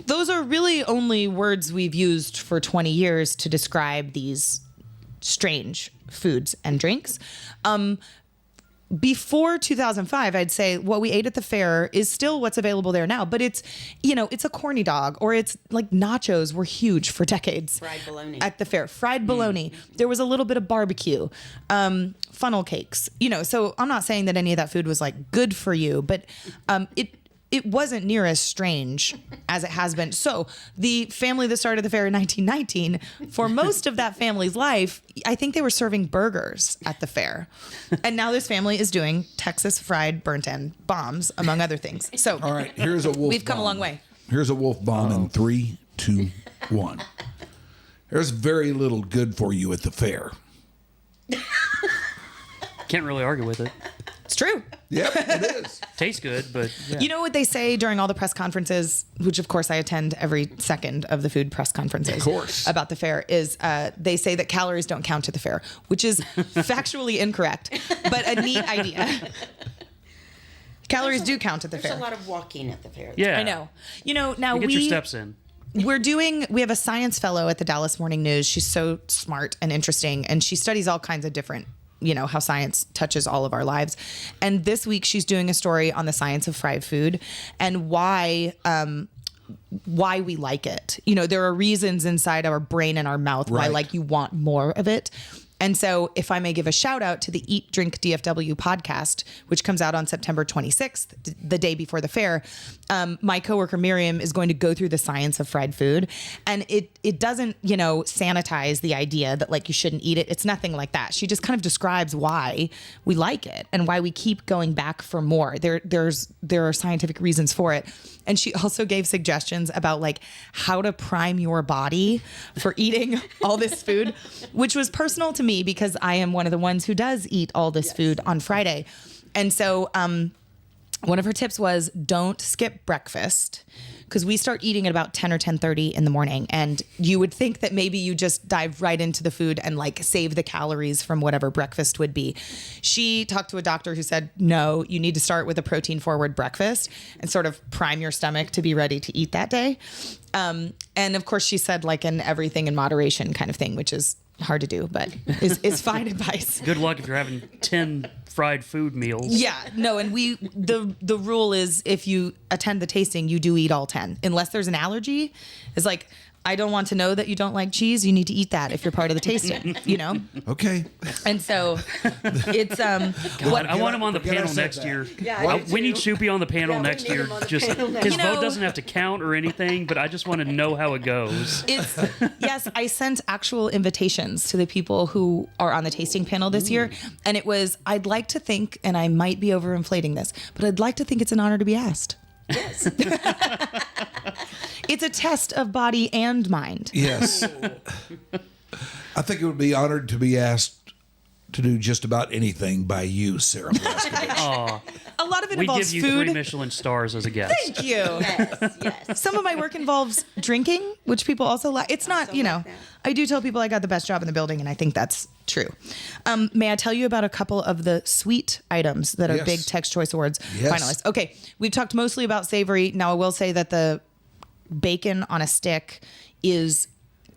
Those are really only words we've used for 20 years to describe these strange foods and drinks. Before 2005, I'd say what we ate at the fair is still what's available there now, but it's, it's a corny dog, or it's like nachos were huge for decades. Fried bologna. At the fair. Fried bologna. There was a little bit of barbecue, funnel cakes, so I'm not saying that any of that food was like good for you, but it wasn't near as strange as it has been. So the family that started the fair in 1919, for most of that family's life, I think they were serving burgers at the fair. And now this family is doing Texas fried burnt end bombs, among other things. So All right, here's a wolf we've come a bomb. long way. Here's a wolf bomb in 3, 2, 1. There's very little good for you at the fair. Can't really argue with it. It's true. Yep, it is. Tastes good, but You know what they say during all the press conferences, which of course I attend every second of the food press conferences Of course. about the fair, is they say that calories don't count at the fair, which is factually incorrect, but a neat idea. Calories do count at the There's fair. a lot of walking at the fair. yeah. I know. Now You get your steps in. we have a science fellow at the Dallas Morning News. She's so smart and interesting, and she studies all kinds of different, how science touches all of our lives. And this week she's doing a story on the science of fried food and why we like it. There are reasons inside our brain and our mouth why Right. you want more of it. And so if I may give a shout out to the Eat, Drink, DFW podcast, which comes out on September 26th, the day before the fair, my coworker Miriam is going to go through the science of fried food. And it doesn't, sanitize the idea that you shouldn't eat it. It's nothing like that. She just kind of describes why we like it and why we keep going back for more. There are scientific reasons for it. And she also gave suggestions about how to prime your body for eating all this food, which was personal to me because I am one of the ones who does eat all this food on Friday. And so one of her tips was don't skip breakfast, because we start eating at about 10 or 10:30 in the morning. And you would think that maybe you just dive right into the food and save the calories from whatever breakfast would be. She talked to a doctor who said, no, you need to start with a protein forward breakfast and sort of prime your stomach to be ready to eat that day. And of course she said an everything in moderation kind of thing, which is hard to do, but is fine advice. Good luck if you're having 10 fried food meals. Yeah, no, and the rule is if you attend the tasting, you do eat all 10, unless there's an allergy. It's I don't want to know that you don't like cheese. You need to eat that if you're part of the tasting, Okay. And so it's God, I want him on the Forget I panel said next that. year. Yeah, We need Soupy on the panel Yeah, we next need year. him on the Just panel next his year. vote doesn't have to count or anything, but I just want to know how it goes. Yes, I sent actual invitations to the people who are on the tasting panel this year, and it was I'd like to think, and I might be overinflating this, but I'd like to think it's an honor to be asked. Yes. It's a test of body and mind. Yes. I think it would be honored to be asked to do just about anything by you, Sarah Blaskovich. A lot of it We involves give you food. 3 Michelin stars as a guest. Thank you. yes. Some of my work involves drinking, which people also like. It's not, that. I do tell people I got the best job in the building, and I think that's true. May I tell you about a couple of the sweet items that are Yes. Big Tex Choice Awards Yes. finalists? Okay, we've talked mostly about savory. Now, I will say that the bacon on a stick is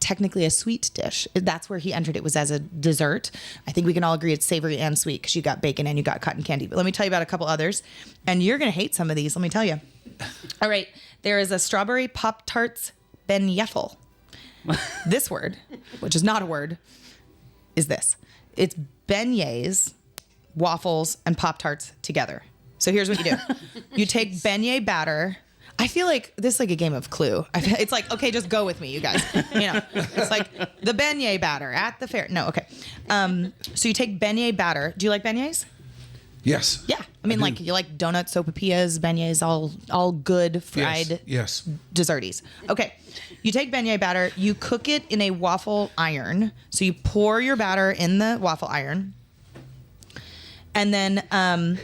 technically a sweet dish. That's where he entered. It was as a dessert. I think we can all agree it's savory and sweet because you got bacon and you got cotton candy. But let me tell you about a couple others, and you're going to hate some of these. Let me tell you. All right. There is a strawberry Pop-Tarts beignet. This word, which is not a word, is this. It's beignets, waffles, and Pop-Tarts together. So here's what you do. You take beignet batter. I feel like this is like a game of Clue. It's okay, just go with me, you guys. It's like the beignet batter at the fair. No, okay. So you take beignet batter. Do you like beignets? Yes. Yeah. I mean, you like donuts, sopapillas, beignets, all good fried Yes. desserties. Okay. You take beignet batter, you cook it in a waffle iron. So you pour your batter in the waffle iron. And then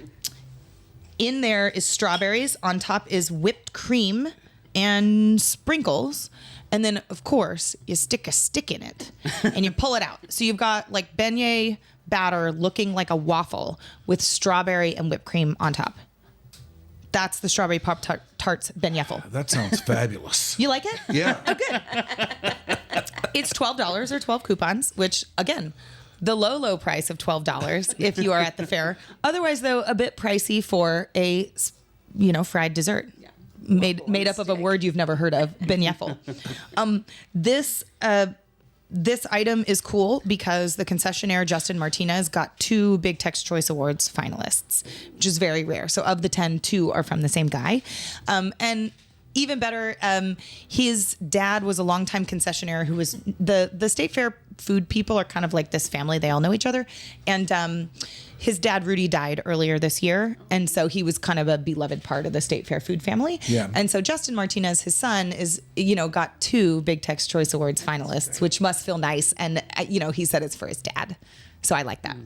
in there is strawberries. On top is whipped cream, and sprinkles. And then, of course, you stick a stick in it and you pull it out. So you've got like beignet batter looking like a waffle with strawberry and whipped cream on top. That's the strawberry Pop-Tarts beignetful. That sounds fabulous. You like it? Yeah. Oh, good. It's $12 or 12 coupons, which, again, the low price of $12 if you are at the fair. Otherwise, though, a bit pricey for a, fried dessert. Yeah. Made up of a word you've never heard of, beignetful. This item is cool because the concessionaire Justin Martinez got 2 Big Tex Choice Awards finalists, which is very rare. So of the 10, 2 are from the same guy. And even better, his dad was a longtime concessionaire who was the State Fair food people are kind of like this family. They all know each other. And his dad, Rudy, died earlier this year. And so he was kind of a beloved part of the State Fair food family. Yeah. And so Justin Martinez, his son, is, got 2 Big Tex Choice Awards finalists, which must feel nice. And, he said it's for his dad. So I like that.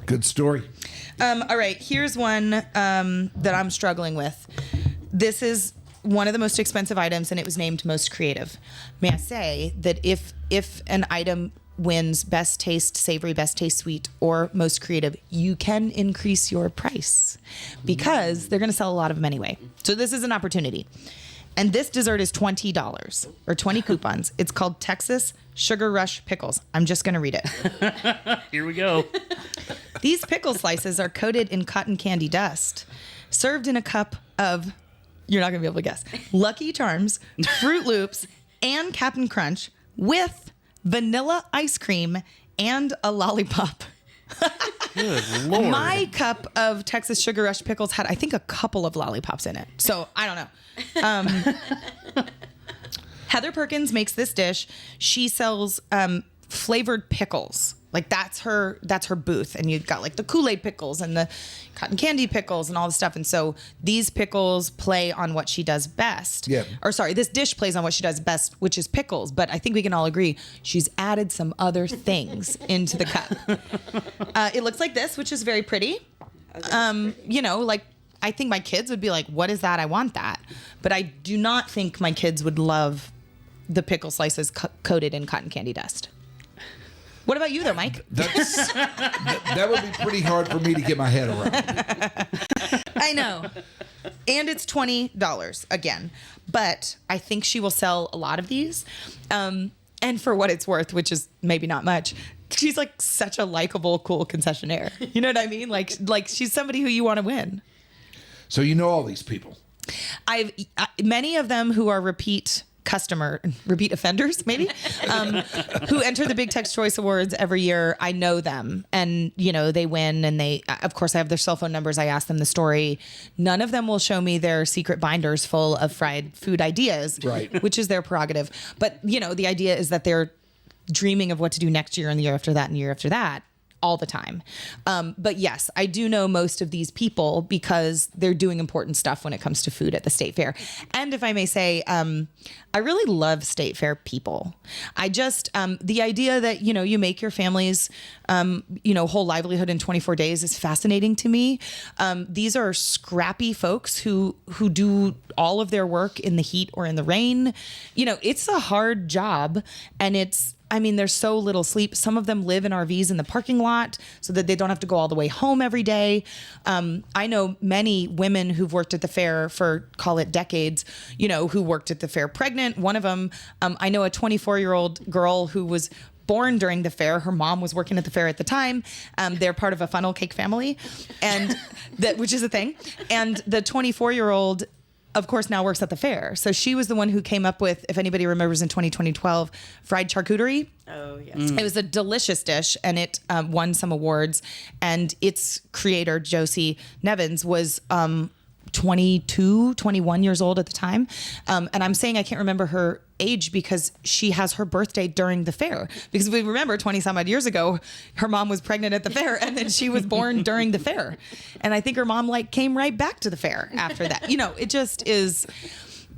Good story. All right. Here's one that I'm struggling with. This is one of the most expensive items, and it was named most creative. May I say that if an item wins best taste savory, best taste sweet, or most creative, you can increase your price because they're going to sell a lot of them anyway. So this is an opportunity. And this dessert is $20 or 20 coupons. It's called Texas Sugar Rush Pickles. I'm just going to read it. Here we go. These pickle slices are coated in cotton candy dust, served in a cup of, you're not going to be able to guess, Lucky Charms, Fruit Loops, and Cap'n Crunch with vanilla ice cream and a lollipop. Good Lord. My cup of Texas Sugar Rush pickles had, I think, a couple of lollipops in it. So I don't know. Heather Perkins makes this dish. She sells flavored pickles. Like that's her booth. And you've got like the Kool-Aid pickles and the cotton candy pickles and all the stuff. And so these pickles play on what she does best. Yeah. Or sorry, this dish plays on what she does best, which is pickles. But I think we can all agree she's added some other things into the cup. It looks like this, which is very pretty. I think my kids would be like, what is that? I want that. But I do not think my kids would love the pickle slices coated in cotton candy dust. What about you, though, Mike? That would be pretty hard for me to get my head around. I know. And it's $20 again. But I think she will sell a lot of these. And for what it's worth, which is maybe not much, she's like such a likable, cool concessionaire. You know what I mean? Like she's somebody who you want to win. So you know all these people? Many of them who are repeat offenders, maybe, who enter the Big Tex Choice Awards every year. I know them, and they win, and of course I have their cell phone numbers. I ask them the story. None of them will show me their secret binders full of fried food ideas, right? Which is their prerogative. But the idea is that they're dreaming of what to do next year and the year after that and the year after that, all the time. But yes, I do know most of these people because they're doing important stuff when it comes to food at the State Fair. And if I may say, I really love State Fair people. I just, the idea that, you make your family's, whole livelihood in 24 days is fascinating to me. These are scrappy folks who do all of their work in the heat or in the rain. It's a hard job, and there's so little sleep. Some of them live in RVs in the parking lot so that they don't have to go all the way home every day. I know many women who've worked at the fair for, call it decades, who worked at the fair pregnant. One of them, I know a 24-year-old girl who was born during the fair. Her mom was working at the fair at the time. They're part of a funnel cake family, and which is a thing. And the 24-year-old, of course, now works at the fair. So she was the one who came up with, if anybody remembers in 2012, fried charcuterie. Oh, yes. It was a delicious dish, and it won some awards. And its creator, Josie Nevins, was 21 years old at the time. And I'm saying I can't remember her age because she has her birthday during the fair. Because we remember 20 some odd years ago, her mom was pregnant at the fair, and then she was born during the fair. And I think her mom came right back to the fair after that. It just is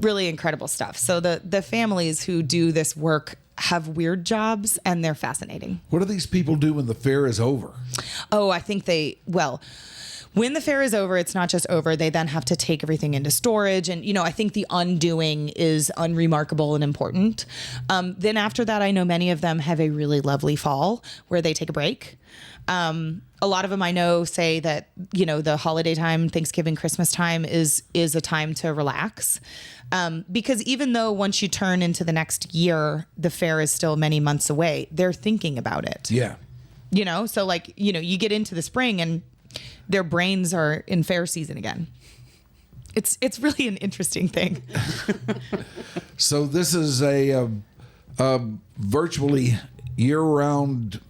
really incredible stuff. So the families who do this work have weird jobs, and they're fascinating. What do these people do when the fair is over? Oh, I think when the fair is over, it's not just over. They then have to take everything into storage. And, I think the undoing is unremarkable and important. Then after that, I know many of them have a really lovely fall where they take a break. A lot of them I know say that, the holiday time, Thanksgiving, Christmas time is a time to relax. Because even though once you turn into the next year, the fair is still many months away, they're thinking about it. Yeah. So you get into the spring and their brains are in fair season again. It's really an interesting thing. So this is a virtually year-round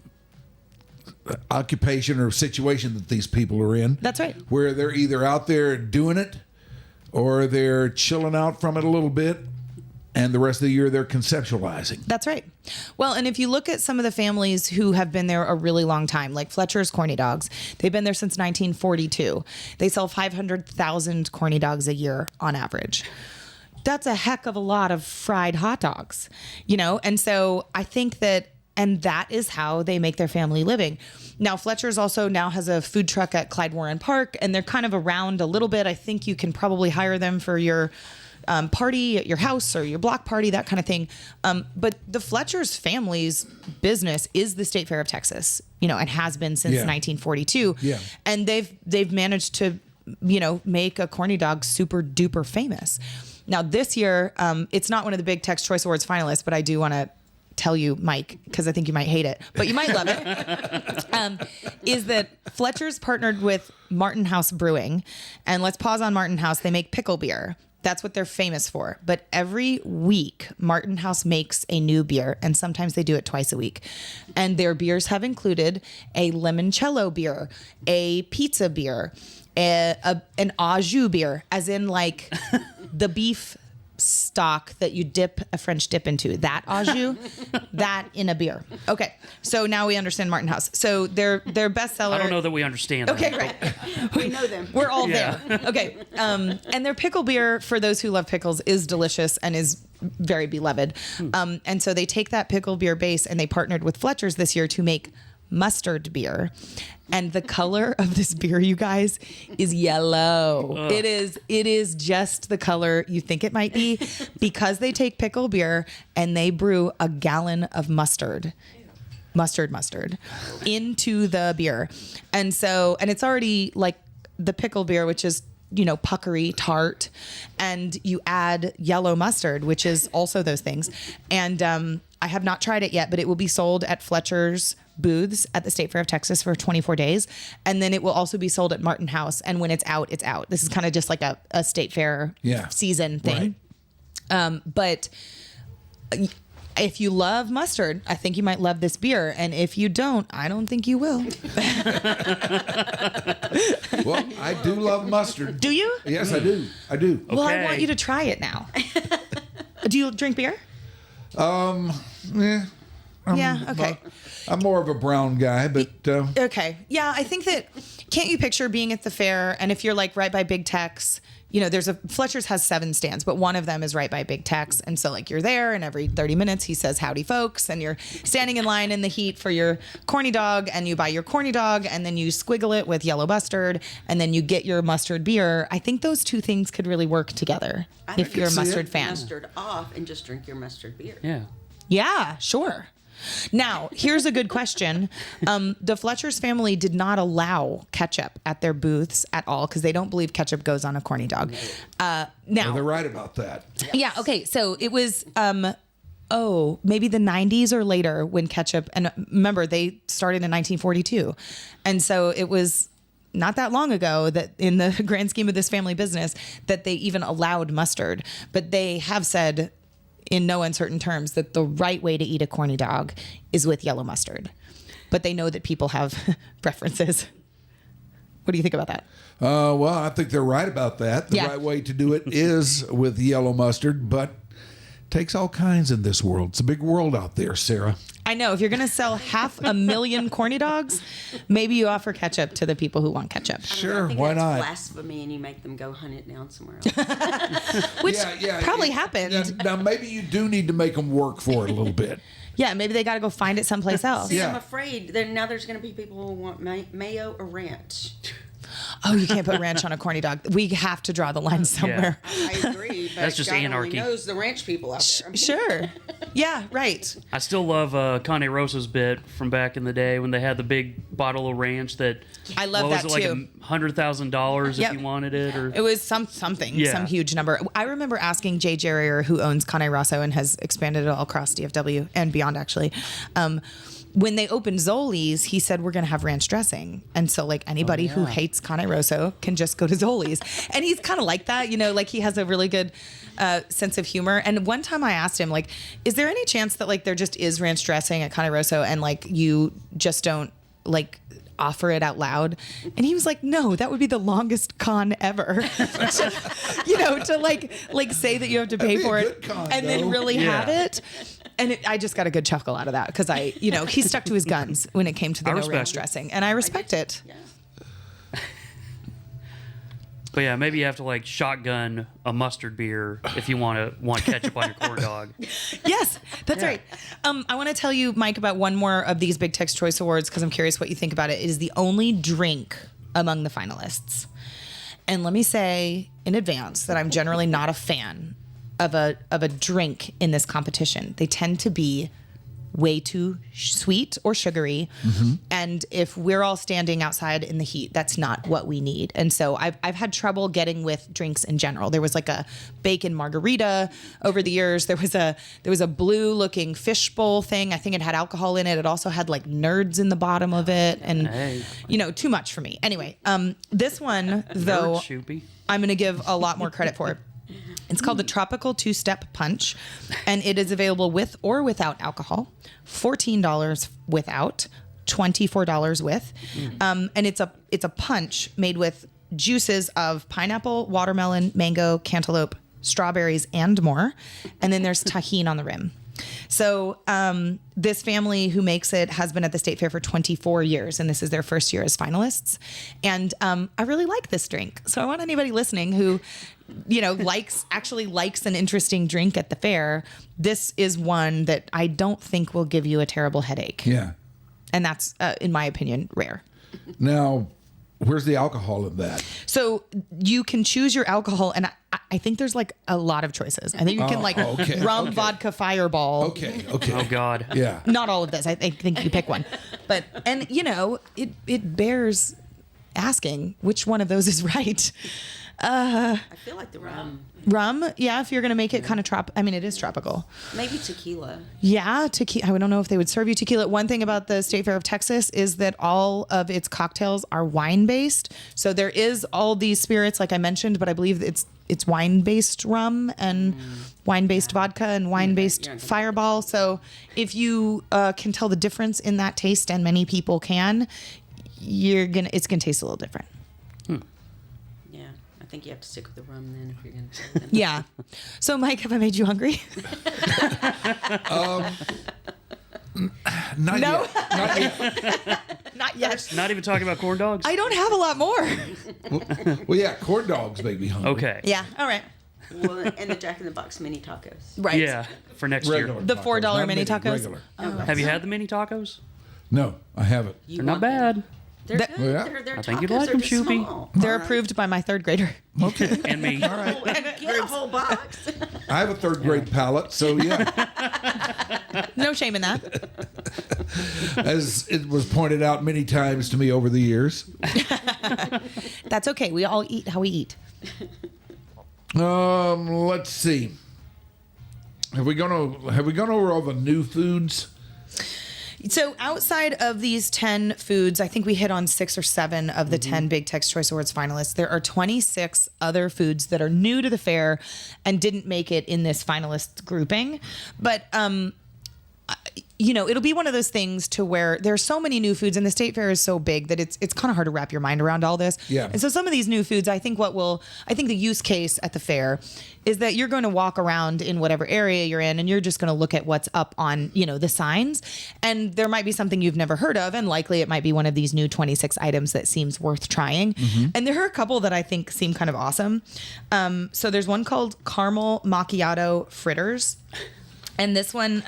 occupation or situation that these people are in. That's right. Where they're either out there doing it or they're chilling out from it a little bit, and the rest of the year they're conceptualizing. That's right. Well, and if you look at some of the families who have been there a really long time, like Fletcher's Corny Dogs, they've been there since 1942. They sell 500,000 Corny Dogs a year on average. That's a heck of a lot of fried hot dogs, And so I think that is how they make their family living. Now, Fletcher's also now has a food truck at Clyde Warren Park, and they're kind of around a little bit. I think you can probably hire them for your party at your house or your block party, that kind of thing. But the Fletcher's family's business is the State Fair of Texas, and has been since 1942. Yeah. And they've managed to, make a corny dog super duper famous. Now this year, it's not one of the Big Tex Choice Awards finalists, but I do want to tell you, Mike, because I think you might hate it, but you might love it, is that Fletcher's partnered with Martin House Brewing. And let's pause on Martin House. They make pickle beer. That's what they're famous for. But every week, Martin House makes a new beer, and sometimes they do it twice a week. And their beers have included a limoncello beer, a pizza beer, an au jus beer, as in like the beef stock that you dip a French dip into, that au jus, that in a beer. Okay, so now we understand Martin House. So their bestseller. I don't know that we understand. Okay, that. great. We know them. We're all there. Okay, and their pickle beer, for those who love pickles, is delicious and is very beloved. And so they take that pickle beer base and they partnered with Fletcher's this year to make mustard beer. And the color of this beer, you guys, is yellow. It is just the color you think it might be, because they take pickle beer and they brew a gallon of mustard into the beer. And it's already like the pickle beer, which is, puckery, tart, and you add yellow mustard, which is also those things. And I have not tried it yet, but it will be sold at Fletcher's booths at the State Fair of Texas for 24 days. And then it will also be sold at Martin House. And when it's out, it's out. This is kind of just like a State Fair season thing. Right. But if you love mustard, I think you might love this beer. And if you don't, I don't think you will. Well, I do love mustard. Do you? Yes, I do. Okay. Well, I want you to try it now. Do you drink beer? Yeah. Okay. I'm more of a brown guy, but okay. Yeah, I think that, can't you picture being at the fair, and if you're like right by Big Tex, Fletcher's has 7 stands, but one of them is right by Big Tex. And so like you're there, and every 30 minutes he says, "Howdy folks." And you're standing in line in the heat for your corny dog, and you buy your corny dog, and then you squiggle it with yellow mustard, and then you get your mustard beer. I think those two things could really work together if you're a mustard fan. Mustard off and just drink your mustard beer. Yeah. Yeah, sure. Now, here's a good question. The Fletcher's family did not allow ketchup at their booths at all because they don't believe ketchup goes on a corny dog. Now, they're right about that. Yeah, okay. So it was, maybe the 90s or later when ketchup, and remember, they started in 1942. And so it was not that long ago that in the grand scheme of this family business that they even allowed mustard. But they have said in no uncertain terms that the right way to eat a corny dog is with yellow mustard. But they know that people have preferences. What do you think about that? Well, I think they're right about that. The right way to do it is with yellow mustard, but it takes all kinds in this world. It's a big world out there, Sarah. I know. If you're going to sell 500,000 corny dogs, maybe you offer ketchup to the people who want ketchup. Sure, I think why that's not? blasphemy, and you make them go hunt it down somewhere else. Which probably happened. Now, maybe you do need to make them work for it a little bit. Yeah, maybe they got to go find it someplace else. See, I'm afraid that now there's going to be people who want mayo or ranch. Oh, you can't put ranch on a corny dog. We have to draw the line somewhere. I agree. But That's just God anarchy. only knows the ranch people out there. I mean, Sure. Yeah, right. I still love Connie Rosa's bit from back in the day when they had the big bottle of ranch that I love what that was it, too. like $100,000 Yep. if you wanted it, or It was something, Yeah. some huge number. I remember asking Jay Jerrier, who owns Cane Rosso and has expanded it all across DFW and beyond, actually. When they opened Zoli's, he said, we're going to have ranch dressing. And so, like, anybody who hates Cane Rosso can just go to Zoli's. And he's kind of like that, you know, like he has a really good sense of humor. And one time I asked him, like, is there any chance that, like, there just is ranch dressing at Cane Rosso and, like, you just don't, like, offer it out loud? And he was like, no, that would be the longest con ever. to like say that you have to pay That'd be for a it good con, and then though. really Yeah. have it. And I just got a good chuckle out of that because he stuck to his guns when it came to the I no respect ranch it. dressing, and I respect it. Yeah. but yeah, maybe you have to like shotgun a mustard beer if you want ketchup on your corn dog. Yes, that's right. I want to tell you, Mike, about one more of these Big Tex Choice Awards because I'm curious what you think about it. It is the only drink among the finalists. And let me say in advance that I'm generally not a fan of a drink in this competition. They tend to be way too sweet or sugary. And if we're all standing outside in the heat, that's not what we need. And so I've had trouble getting with drinks in general. There was like a bacon margarita over the years. There was a blue looking fishbowl thing. I think it had alcohol in it. It also had like nerds in the bottom of it. And too much for me. Anyway, this one though, Shoopy. I'm going to give a lot more credit for it. It's called the Tropical Two-Step Punch, and it is available with or without alcohol. $14 without, $24 with, and it's a punch made with juices of pineapple, watermelon, mango, cantaloupe, strawberries, and more. And then there's tahini on the rim. So this family who makes it has been at the State Fair for 24 years, and this is their first year as finalists. And I really like this drink. So I want anybody listening who, likes an interesting drink at the fair. This is one that I don't think will give you a terrible headache. Yeah. And that's, in my opinion, rare. Now, where's the alcohol in that? So you can choose your alcohol, and I think there's like a lot of choices. I think you can rum, vodka, fireball. Okay. Oh God. Yeah. Not all of this. I think you pick one. But it bears asking which one of those is right. I feel like the rum. Rum, yeah, if you're going to make it kind of it is tropical. Maybe tequila. Yeah, tequila. I don't know if they would serve you tequila. One thing about the State Fair of Texas is that all of its cocktails are wine-based. So there is all these spirits, like I mentioned, but I believe it's wine-based rum and wine-based vodka and wine-based fireball. So if you can tell the difference in that taste, and many people can, it's gonna taste a little different. Yeah, I think you have to stick with the rum then if you're going to. Yeah. So, Mike, have I made you hungry? Not No. yet. Not yet. Not yet. Not even talking about corn dogs. I don't have a lot more. Well, yeah, corn dogs make me hungry. Okay. Yeah. All right. Well, and the Jack in the Box mini tacos. Right. Yeah, for next Regular year. The tacos, $4 not mini tacos? Regular. Have you had the mini tacos? No, I haven't. You They're not want them. bad. They're That- good. Yeah. They're I think tacos. you'd like They're them, just Shoopy. small. They're approved by my third grader. Okay. And me. All right. Get a whole box. I have a third grade palate, so yeah. No shame in that. As it was pointed out many times to me over the years. That's okay. We all eat how we eat. Let's see. Have we gone over all the new foods? So outside of these 10 foods, I think we hit on 6 or 7 of the 10 Big Tex Choice Awards finalists. There are 26 other foods that are new to the fair and didn't make it in this finalist grouping. But it'll be one of those things to where there's so many new foods and the state fair is so big that it's kind of hard to wrap your mind around all this. Yeah. And so some of these new foods, I think the use case at the fair is that you're going to walk around in whatever area you're in and you're just going to look at what's up on, the signs. And there might be something you've never heard of. And likely it might be one of these new 26 items that seems worth trying. And there are a couple that I think seem kind of awesome. So there's one called caramel macchiato fritters. And this one,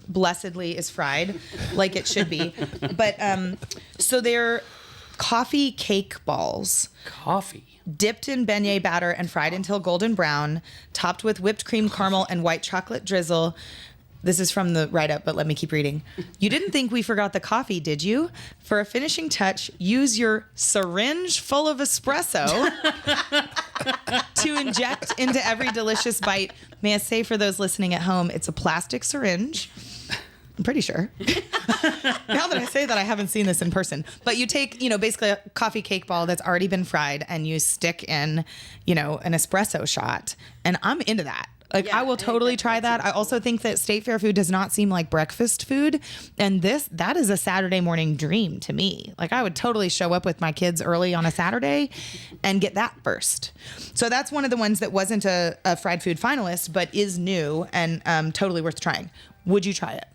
blessedly, is fried like it should be. But so they're coffee cake balls. Coffee. Dipped in beignet batter and fried until golden brown, topped with whipped cream, caramel, and white chocolate drizzle. This is from the write-up, but let me keep reading. You didn't think we forgot the coffee, did you? For a finishing touch, use your syringe full of espresso to inject into every delicious bite. May I say for those listening at home, it's a plastic syringe. I'm pretty sure. Now that I say that, I haven't seen this in person. But you take, basically a coffee cake ball that's already been fried and you stick in, an espresso shot. And I'm into that. I will totally try that. I also think that State Fair food does not seem like breakfast food. And that is a Saturday morning dream to me. I would totally show up with my kids early on a Saturday and get that first. So that's one of the ones that wasn't a fried food finalist, but is new and totally worth trying. Would you try it?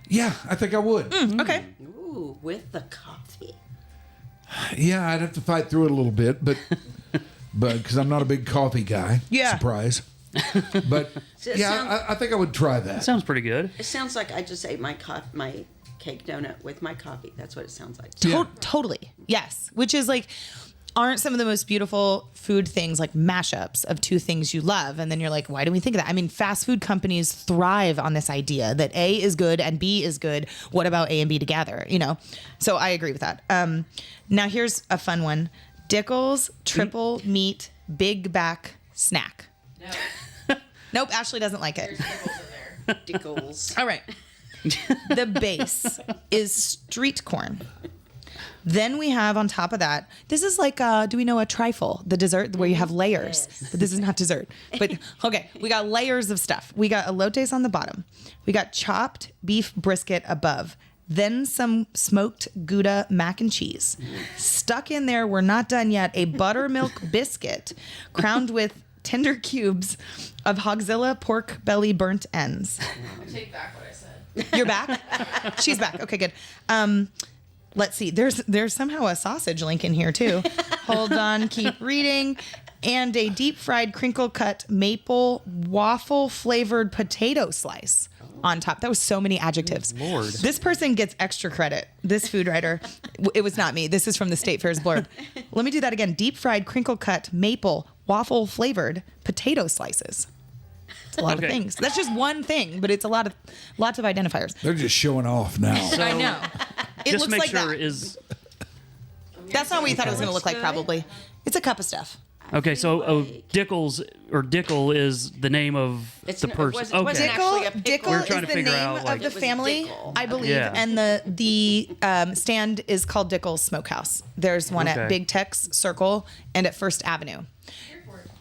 Yeah, I think I would. Okay. Ooh, with the coffee. Yeah, I'd have to fight through it a little bit, but because I'm not a big coffee guy. Yeah. Surprise. But I think I would try that. Sounds pretty good. It sounds like I just ate my cake donut with my coffee. That's what it sounds like. Totally. Yes. Which is aren't some of the most beautiful food things mashups of two things you love? And then you're like, why do we think of that? I mean, fast food companies thrive on this idea that A is good and B is good. What about A and B together? So I agree with that. Now here's a fun one. Dickles triple meat big back snack. No. Nope. Ashley doesn't like it. Dickles. All right. The base is street corn. Then we have on top of that, this is do we know a trifle, the dessert where you have layers? Yes. But this is not dessert. But okay, we got layers of stuff. We got elotes on the bottom. We got chopped beef brisket above. Then some smoked Gouda mac and cheese. Stuck in there, we're not done yet, a buttermilk biscuit crowned with tender cubes of Hogzilla pork belly burnt ends. I take back what I said. You're back? She's back. Okay, good. Let's see. There's somehow a sausage link in here too. Hold on, keep reading. And a deep fried crinkle cut maple waffle flavored potato slice on top. That was so many adjectives. Lord. This person gets extra credit. This food writer. It was not me. This is from the State Fair's blurb. Let me do that again. Deep fried crinkle cut maple waffle flavored potato slices. It's a lot of things. That's just one thing, but it's lots of identifiers. They're just showing off now. I know. It Just looks make like sure that. is That's not what you thought it was going to look like, probably. It's a cup of stuff. okay. So Dickles or Dickle is the name of the person. It wasn't actually a pickle. Dickle We're trying is to the figure name out, of like- the It was family, Dickle. I believe, Yeah. and the stand is called Dickle's Smokehouse. There's one Okay. at Big Tex Circle and at First Avenue.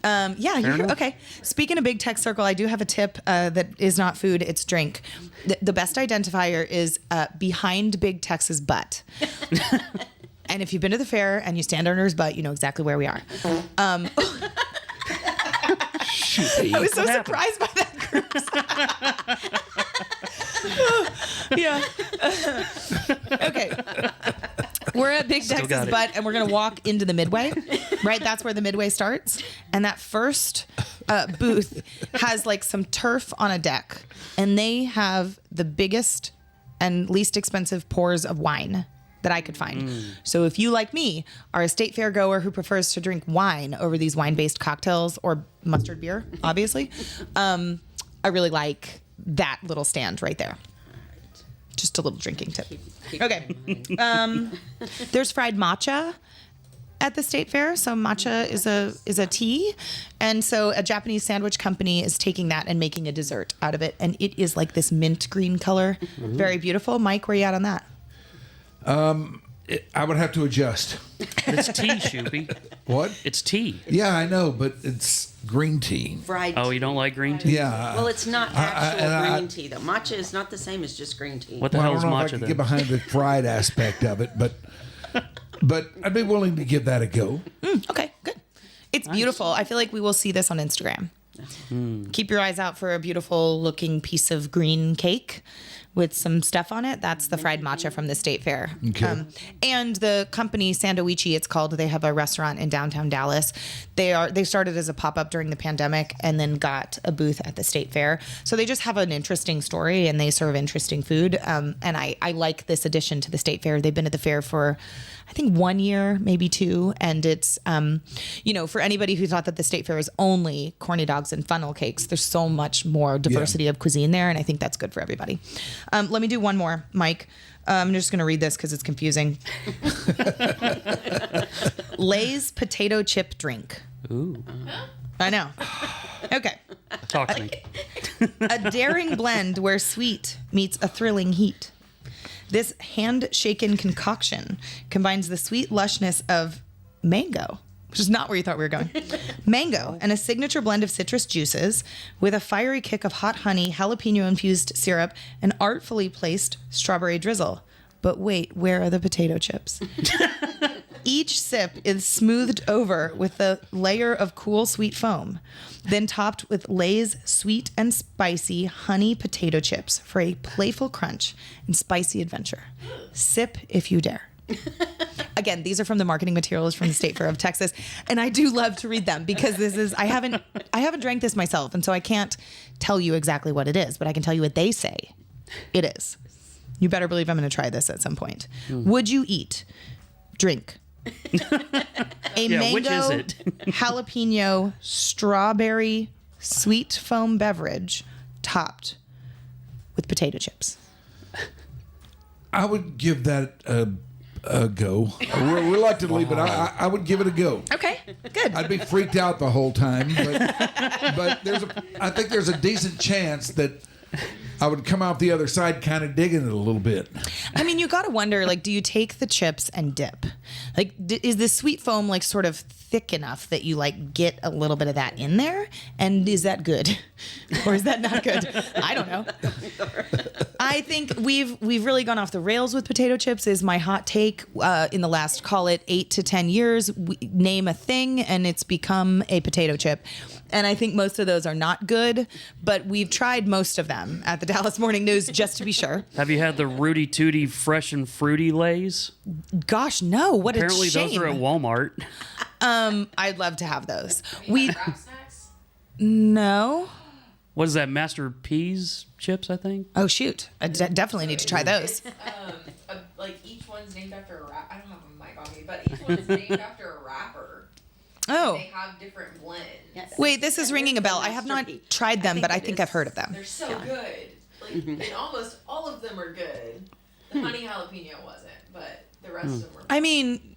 Okay. Speaking of Big Tex Circle, I do have a tip that is not food, it's drink. The best identifier is behind Big Tex's butt. And if you've been to the fair and you stand under his butt, you know exactly where we are. I was so surprised by that group. Yeah. Okay. We're at Big Tex's got it. butt and we're going to walk into the midway, right? That's where the midway starts. And that first booth has some turf on a deck. And they have the biggest and least expensive pours of wine that I could find. So if you, like me, are a State Fair goer who prefers to drink wine over these wine-based cocktails or mustard beer, obviously, I really like that little stand right there. Just a little drinking tip. Okay. There's fried matcha at the State Fair. So matcha is a tea. And so a Japanese sandwich company is taking that and making a dessert out of it. And it is this mint green color. Very beautiful. Mike, where are you at on that? I would have to adjust. It's tea, Shoopy. What? It's tea. Yeah, I know, but it's green tea. Fried Oh, tea. you don't like green tea? Yeah. Well, it's not actual green tea, though. Matcha is not the same as just green tea. What the Well, hell I is don't know if I matcha could then? get behind the fried aspect of it, but I'd be willing to give that a go. Okay, good. It's beautiful. I feel like we will see this on Instagram. Keep your eyes out for a beautiful looking piece of green cake with some stuff on it. That's the fried matcha from the State Fair. Okay. And the company Sandowichi, it's called. They have a restaurant in downtown Dallas. They started as a pop-up during the pandemic and then got a booth at the State Fair. So they just have an interesting story and they serve interesting food. And I like this addition to the State Fair. They've been at the fair for, I think, 1 year, maybe 2. And it's, for anybody who thought that the State Fair is only corny dogs and funnel cakes, there's so much more diversity of cuisine there. And I think that's good for everybody. Let me do one more, Mike. I'm just going to read this because it's confusing. Lay's potato chip drink. Ooh. I know. Okay. Talk to me. A daring blend where sweet meets a thrilling heat. This hand-shaken concoction combines the sweet lushness of mango, which is not where you thought we were going. Mango and a signature blend of citrus juices with a fiery kick of hot honey, jalapeno-infused syrup, and artfully placed strawberry drizzle. But wait, where are the potato chips? Each sip is smoothed over with a layer of cool sweet foam, then topped with Lay's sweet and spicy honey potato chips for a playful crunch and spicy adventure. Sip if you dare. Again, these are from the marketing materials from the State Fair of Texas, and I do love to read them because I haven't drank this myself, and so I can't tell you exactly what it is, but I can tell you what they say it is. You better believe I'm going to try this at some point. Would you drink a mango, which is it? jalapeno, strawberry, sweet foam beverage topped with potato chips? I would give that a go. Reluctantly, but I would give it a go. Okay, good. I'd be freaked out the whole time, but I think there's a decent chance that I would come out the other side kind of digging it a little bit. I mean, you got to wonder, like, do you take the chips and dip? Like, is the sweet foam, like, sort of thick enough that you, like, get a little bit of that in there? And is that good? Or is that not good? I don't know. I think we've really gone off the rails with potato chips is my hot take. In the last, call it 8 to 10 years, we name a thing and it's become a potato chip. And I think most of those are not good, but we've tried most of them at the Dallas Morning News just to be sure. Have you had the Rudy Tooty fresh and fruity Lays? Gosh, no. What Apparently a shame. those are at Walmart. I'd love to have those. No. What is that? Master Peas chips, I think? Oh, shoot. I definitely need to try those. Like each one's named after a rapper. I don't have a mic on me, but each one's named after a rapper. Oh. They have different blends. Yes. Wait, this is ringing a bell. I have not tried them, but I think I've heard of them. They're so good. Like, and almost all of them are good. The honey jalapeno wasn't, but the rest of them were. I mean,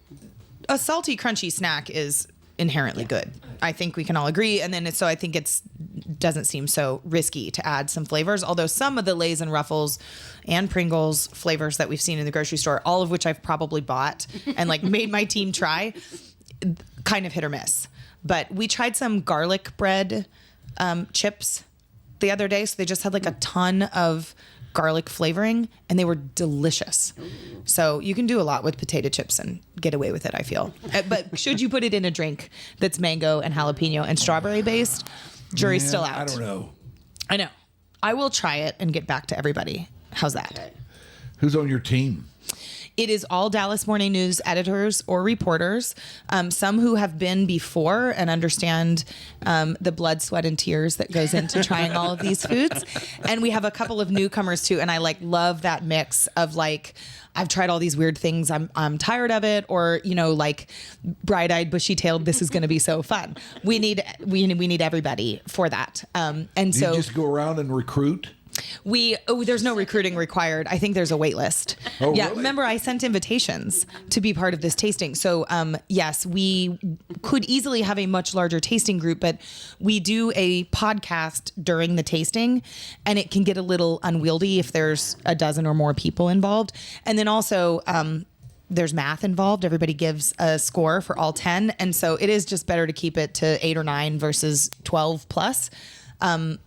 a salty, crunchy snack is inherently good. I think we can all agree. And then so I think it doesn't seem so risky to add some flavors, although some of the Lay's and Ruffles and Pringles flavors that we've seen in the grocery store, all of which I've probably bought and like made my team try, kind of hit or miss. But we tried some garlic bread chips the other day. So they just had like a ton of garlic flavoring and they were delicious. So you can do a lot with potato chips and get away with it, I feel. But should you put it in a drink that's mango and jalapeno and strawberry based, jury's still out. I don't know. I know. I will try it and get back to everybody. How's that? Okay. Who's on your team? It is all Dallas Morning News editors or reporters, some who have been before and understand the blood, sweat, and tears that goes into trying all of these foods. And we have a couple of newcomers too. And I like love that mix of like, I've tried all these weird things. I'm tired of it. Or, you know, like bright-eyed, bushy-tailed, this is going to be so fun. We need everybody for that. And so you just go around and recruit? There's no recruiting required. I think there's a wait list. Oh, yeah. really? Remember, I sent invitations to be part of this tasting. So, yes, we could easily have a much larger tasting group, but we do a podcast during the tasting and it can get a little unwieldy if there's a dozen or more people involved. And then also, there's math involved. Everybody gives a score for all 10. And so it is just better to keep it to 8 or 9 versus 12 plus.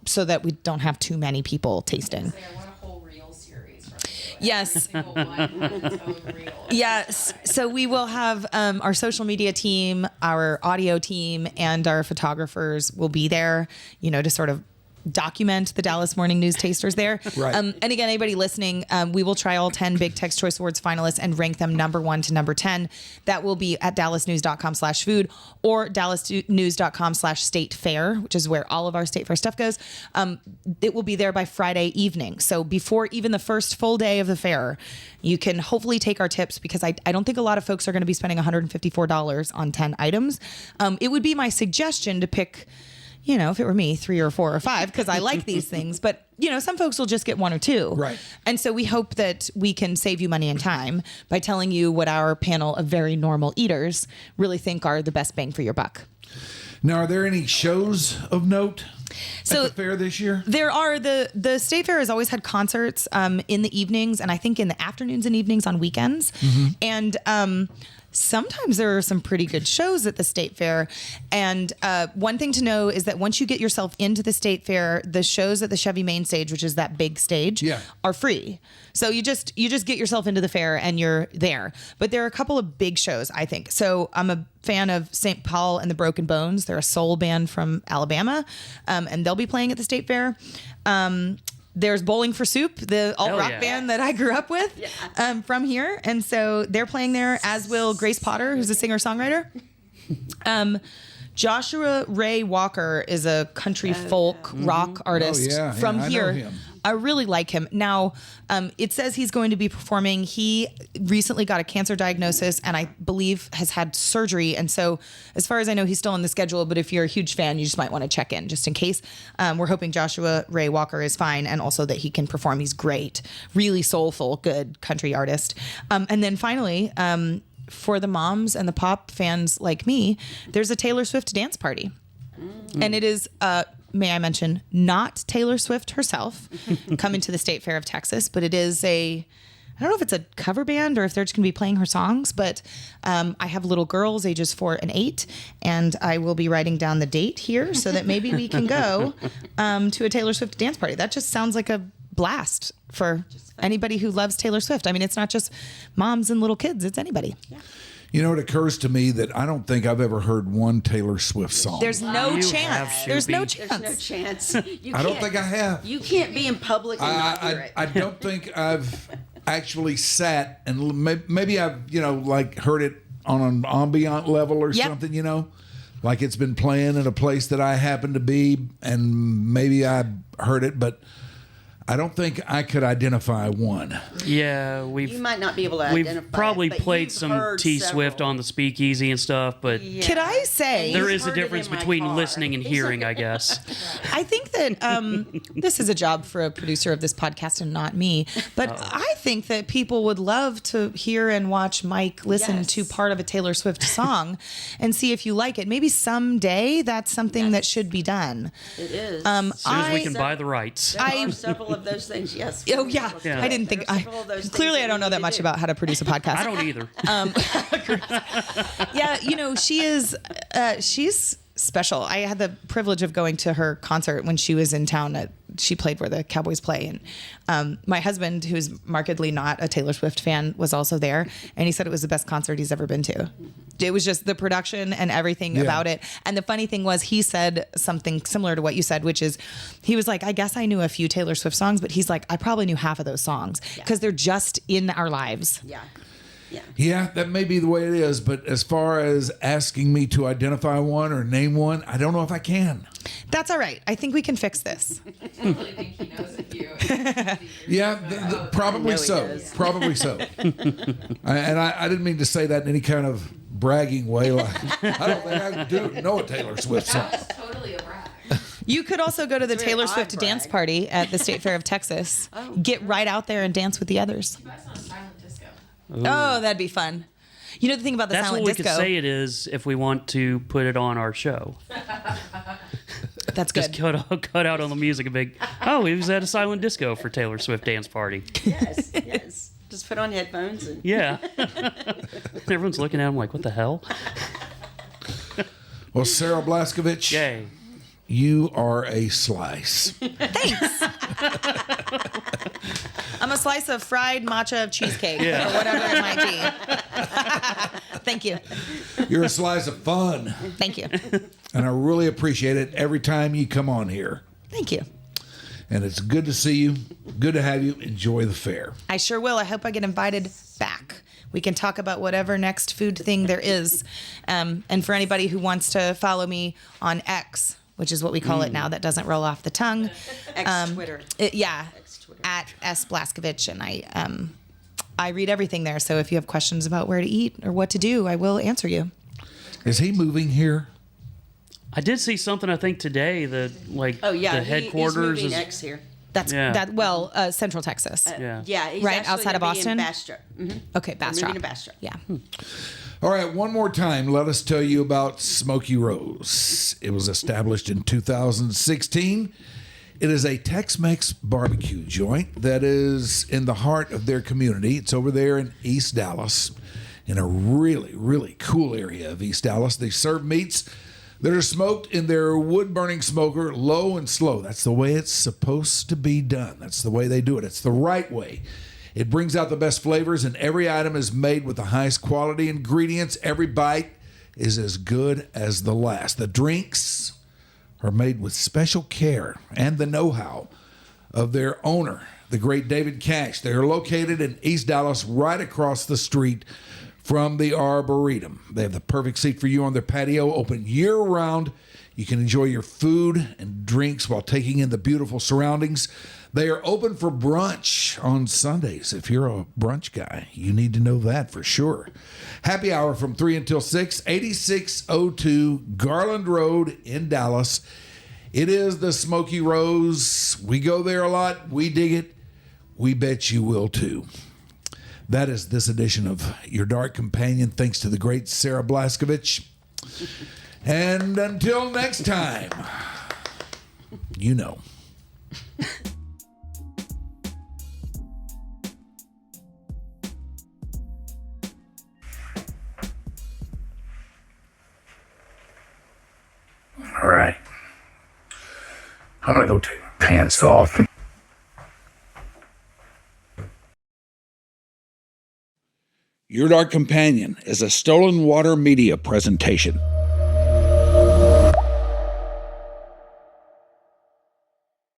So that we don't have too many people tasting. I want a whole reel series. Yes. Single one has its own reel. Yes. So we will have our social media team, our audio team, and our photographers will be there, you know, to sort of document the Dallas Morning News tasters there. Right. And again, anybody listening, we will try all 10 Big Tex Choice Awards finalists and rank them number 1 to number 10. That will be at dallasnews.com/food or dallasnews.com/state fair, which is where all of our state fair stuff goes. It will be there by Friday evening. So before even the first full day of the fair, you can hopefully take our tips, because I don't think a lot of folks are going to be spending $154 on 10 items. It would be my suggestion to pick, if it were me, 3 or 4 or 5, because I like these things. But, some folks will just get 1 or 2. Right. And so we hope that we can save you money and time by telling you what our panel of very normal eaters really think are the best bang for your buck. Now, are there any shows of note at So the fair this year? there are. The State Fair has always had concerts in the evenings, and I think in the afternoons and evenings on weekends. And sometimes there are some pretty good shows at the State Fair. And one thing to know is that once you get yourself into the State Fair, the shows at the Chevy main stage, which is that big stage, are free. So you just get yourself into the fair and you're there. But there are a couple of big shows, I think. So I'm a fan of St. Paul and the Broken Bones. They're a soul band from Alabama, and they'll be playing at the State Fair. There's Bowling for Soup, the alt-rock band that I grew up with from here. And so they're playing there, as will Grace Potter, who's a singer-songwriter. Joshua Ray Walker is a country folk rock artist from here. I know him. I really like him. Now, it says he's going to be performing. He recently got a cancer diagnosis and I believe has had surgery. And so as far as I know, he's still on the schedule. But if you're a huge fan, you just might want to check in just in case. We're hoping Joshua Ray Walker is fine and also that he can perform. He's great. Really soulful, good country artist. And then finally, for the moms and the pop fans like me, there's a Taylor Swift dance party. And it is, may I mention, not Taylor Swift herself coming to the State Fair of Texas, but it is I don't know if it's a cover band or if they're just going to be playing her songs, but I have little girls ages 4 and 8, and I will be writing down the date here so that maybe we can go to a Taylor Swift dance party. That just sounds like a blast for anybody who loves Taylor Swift. I mean, it's not just moms and little kids, it's anybody. Yeah. It occurs to me that I don't think I've ever heard one Taylor Swift song. There's no chance. There's no chance. There's no chance. I don't think I have. You can't be in public and not hear it. I don't think I've actually sat and maybe I've, heard it on an ambient level or something, like it's been playing in a place that I happen to be and maybe I heard it, but I don't think I could identify one. Yeah, you might not be able to identify. We've probably it, played some T Swift on the Speakeasy and stuff, but could I say there is a difference between listening and hearing, I guess. I think that this is a job for a producer of this podcast and not me, but I think that people would love to hear and watch Mike listen to part of a Taylor Swift song and see if you like it. Maybe someday that's something that should be done. It is. As soon as we can buy the rights. There are several of those things, yes. Oh, yeah. I didn't think. Clearly, I don't know that much about how to produce a podcast. I don't either. She is. She's special. I had the privilege of going to her concert when she was in town. She played where the Cowboys play, and my husband, who's markedly not a Taylor Swift fan, was also there, and he said it was the best concert he's ever been to. It was just the production and everything about it. And the funny thing was, he said something similar to what you said, which is, he was like, I guess I knew a few Taylor Swift songs, but he's like, I probably knew half of those songs because they're just in our lives. Yeah, that may be the way it is, but as far as asking me to identify one or name one, I don't know if I can. That's all right. I think we can fix this. I really think he knows a few. Probably so. Probably so. And I didn't mean to say that in any kind of bragging way. Like, I don't think I do know a Taylor Swift song. That's totally a brag. You could also go to the Taylor Swift dance party at the State Fair of Texas. Get right out there and dance with the others. You guys on silent disco. Oh, that'd be fun. You know the thing about the silent disco? That's what we could say it is if we want to put it on our show. That's good. Just cut out on the music a big, he was at a silent disco for Taylor Swift dance party. Yes. Just put on headphones. And yeah. Everyone's looking at him like, what the hell? Well, Sarah Blaskovich. Yay. You are a slice. Thanks. I'm a slice of fried matcha cheesecake or whatever it might be. Thank you. You're a slice of fun. Thank you. And I really appreciate it every time you come on here. Thank you. And it's good to see you. Good to have you. Enjoy the fair. I sure will. I hope I get invited back. We can talk about whatever next food thing there is. And for anybody who wants to follow me on X, which is what we call it now, that doesn't roll off the tongue. X-Twitter. X-Twitter. At S. Blaskovich. And I read everything there. So if you have questions about where to eat or what to do, I will answer you. Is he moving here? I did see something, I think, today that, like, Oh yeah, the headquarters he's moving is. X here. That's Central Texas. Yeah. He's Right actually outside of gonna be in Boston? Bastrop. Okay, Bastrop. Moving to Bastrop. Yeah. All right, one more time, let us tell you about Smoky Rose. It was established in 2016. It is a Tex-Mex barbecue joint that is in the heart of their community. It's over there in East Dallas, in a really, really cool area of East Dallas. They serve meats that are smoked in their wood-burning smoker, low and slow. That's the way it's supposed to be done. That's the way they do it. It's the right way. It brings out the best flavors, and every item is made with the highest quality ingredients. Every bite is as good as the last. The drinks are made with special care and the know-how of their owner, the great David Cash. They are located in East Dallas, right across the street from the Arboretum. They have the perfect seat for you on their patio, open year-round. You can enjoy your food and drinks while taking in the beautiful surroundings. They are open for brunch on Sundays. If you're a brunch guy, you need to know that for sure. Happy hour from 3 until 6, 8602 Garland Road in Dallas. It is the Smoky Rose. We go there a lot. We dig it. We bet you will too. That is this edition of Your Dark Companion, thanks to the great Sarah Blaskovich. And until next time, you know. All right. I'm gonna go take my pants off. Your Dark Companion is a Stolen Water Media presentation.